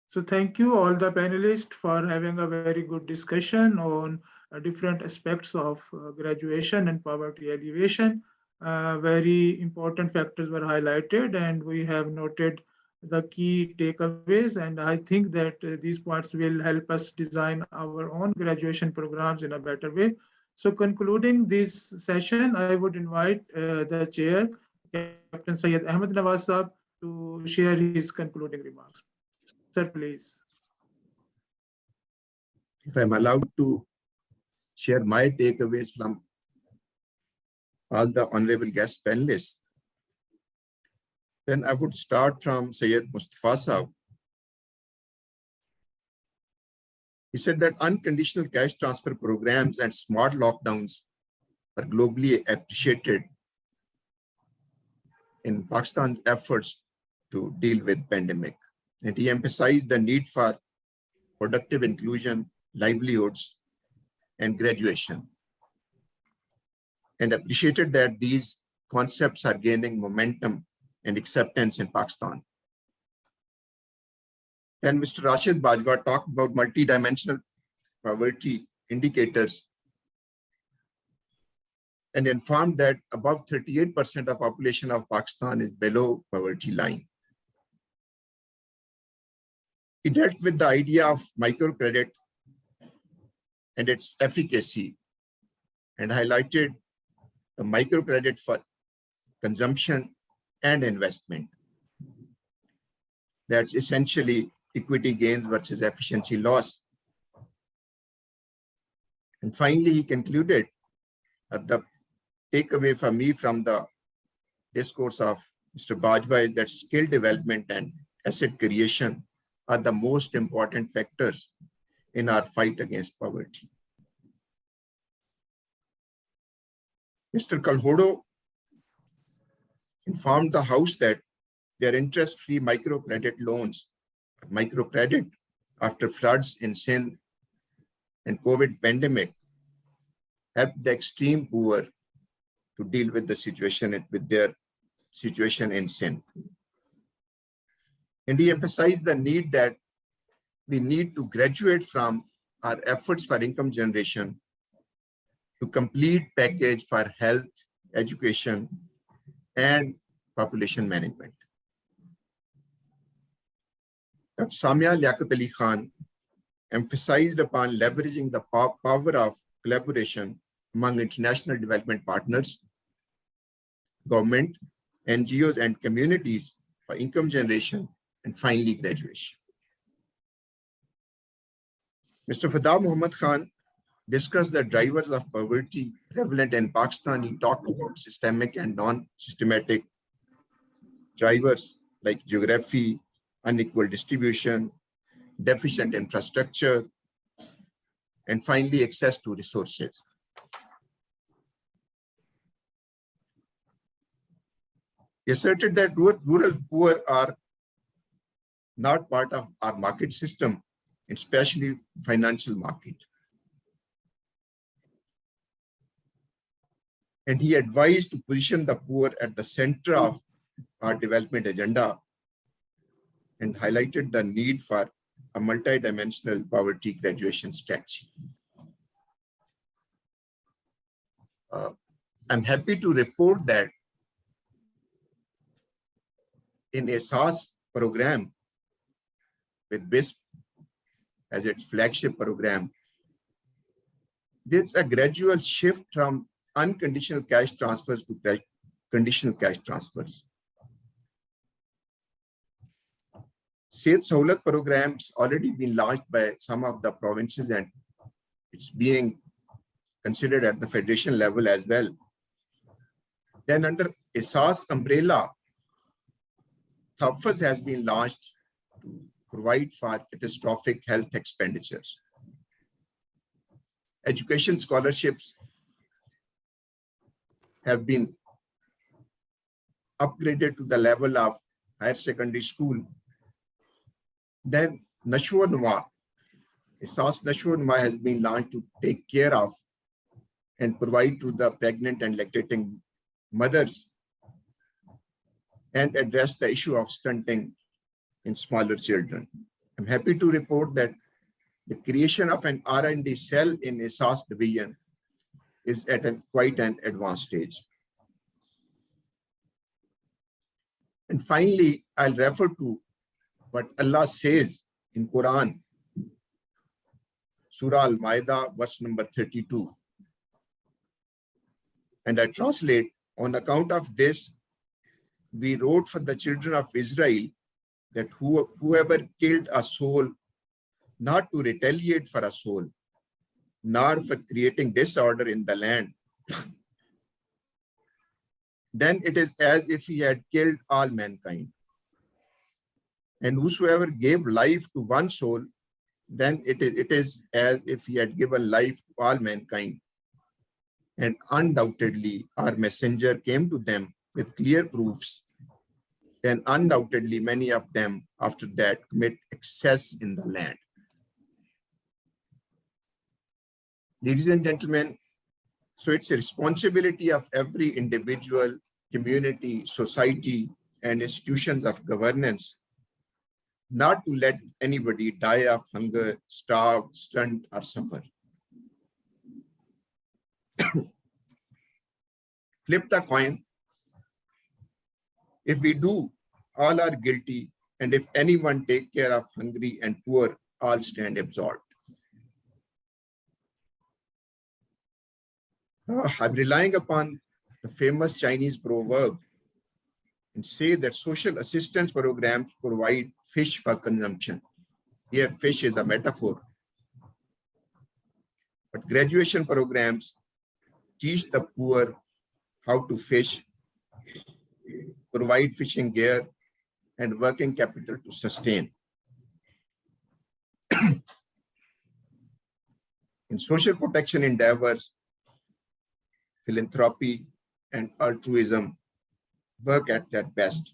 So thank you all the panelists for having a very good discussion on different aspects of graduation and poverty alleviation. Very important factors were highlighted, and we have noted the key takeaways. And I think that these points will help us design our own graduation programs in a better way. So concluding this session, I would invite the chair, Captain Syed Ahmed Nawaz Sahab, to share his concluding remarks. Sir, please. If I'm allowed to share my takeaways from all the honorable guest panelists, then I would start from Syed Mustafa Sahab. He said that unconditional cash transfer programs and smart lockdowns are globally appreciated in Pakistan's efforts to deal with pandemic. And he emphasized the need for productive inclusion, livelihoods, and graduation, and appreciated that these concepts are gaining momentum and acceptance in Pakistan. Then Mr. Rashid Bajwa talked about multidimensional poverty indicators and informed that above 38% of population of Pakistan is below poverty line. He dealt with the idea of microcredit and its efficacy and highlighted the microcredit for consumption and investment. That's essentially equity gains versus efficiency loss. And finally, he concluded that the takeaway for me from the discourse of Mr. Bajwa is that skill development and asset creation are the most important factors in our fight against poverty. Mr. Kalhoro informed the House that their interest-free microcredit loans, microcredit after floods in Sindh and COVID pandemic, helped the extreme poor to deal with the situation, with their situation in Sindh. And he emphasized the need that we need to graduate from our efforts for income generation to complete package for health, education, and population management. Dr. Samia Liaquat Khan emphasized upon leveraging the power of collaboration among international development partners, government, NGOs, and communities for income generation and finally graduation. Mr. Fida Muhammad Khan discussed the drivers of poverty prevalent in Pakistan. He talked about systemic and non-systematic drivers like geography, unequal distribution, deficient infrastructure, and finally access to resources. He asserted that rural poor are not part of our market system, especially financial market. And he advised to position the poor at the center of our development agenda and highlighted the need for a multidimensional poverty graduation strategy. I'm happy to report that in a SRSO program with BISP as its flagship program, there's a gradual shift from unconditional cash transfers to conditional cash transfers. Saeed Sahulat programs already been launched by some of the provinces, and it's being considered at the federation level as well. Then under ISAS umbrella, Ppf has been launched to provide for catastrophic health expenditures. Education scholarships have been upgraded to the level of higher secondary school Then Nashwa Numa, ISAS Nashwa Numa has been launched to take care of and provide to the pregnant and lactating mothers and address the issue of stunting in smaller children. I'm happy to report that the creation of an R&D cell in ISAS division is at quite an advanced stage. And finally, I'll refer to what Allah says in Quran, Surah Al-Ma'idah, verse number 32. And I translate, on account of this, we wrote for the children of Israel that whoever killed a soul, not to retaliate for a soul, nor for creating disorder in the land, then it is as if he had killed all mankind. And whosoever gave life to one soul, then it is as if he had given life to all mankind. And undoubtedly, our messenger came to them with clear proofs. Then undoubtedly, many of them after that commit excess in the land. Ladies and gentlemen, so it's a responsibility of every individual, community, society, and institutions of governance not to let anybody die of hunger, starve, stunt, or suffer. Flip the coin. If we do, all are guilty, and if anyone take care of hungry and poor, all stand absorbed. I'm relying upon the famous Chinese proverb and say that social assistance programs provide fish for consumption. Here, fish is a metaphor. But graduation programs teach the poor how to fish, provide fishing gear, and working capital to sustain. In social protection endeavors, philanthropy and altruism work at their best.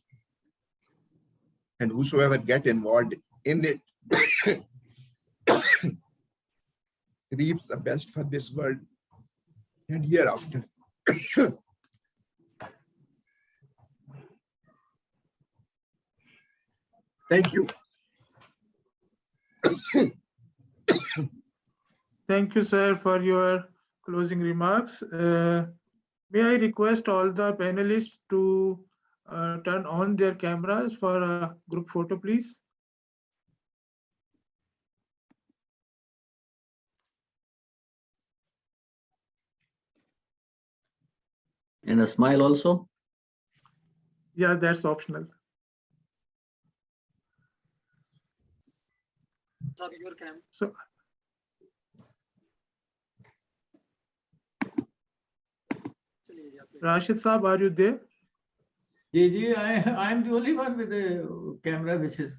And whosoever get involved in it reaps the best for this world and hereafter. Thank you. Thank you, sir, for your closing remarks. May I request all the panelists to turn on their cameras for a group photo, please? And a smile also? Yeah, that's optional. Your cam. So, Rashid Saab, are you there? GG, I'm the only one with the camera which is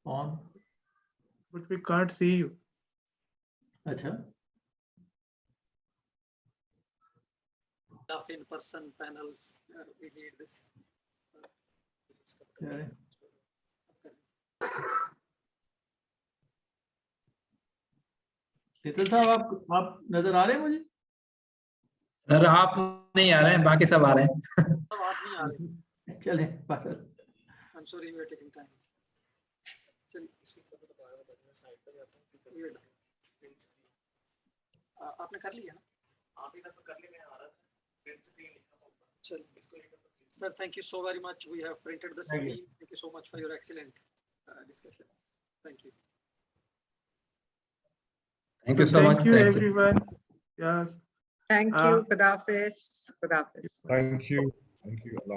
on. But we can't see you. Acha. In-person panels, we need this. Yeah. Dittal साहब आप नजर आ रहे हैं मुझे? Sir आप नहीं आ रहे हैं, बाकी सब आ रहे हैं। सब आप नहीं आ रहे। चले बाहर। I'm sorry we are taking time. चलिए इसको साइड पर जाता हूँ। आपने कर लिया ना? आप ही तो कर ले, मैं आ रहा था। प्रिंट स्क्रीन लिखा होगा। चलिए इसको लेकर। Sir, thank you so very much. We have printed the screen. Thank you so much for your excellent discussion. Thank you. Thank you so much. Thank you, everyone. Yes. Thank you. Good Hafiz. Good Hafiz. Thank you. Thank you.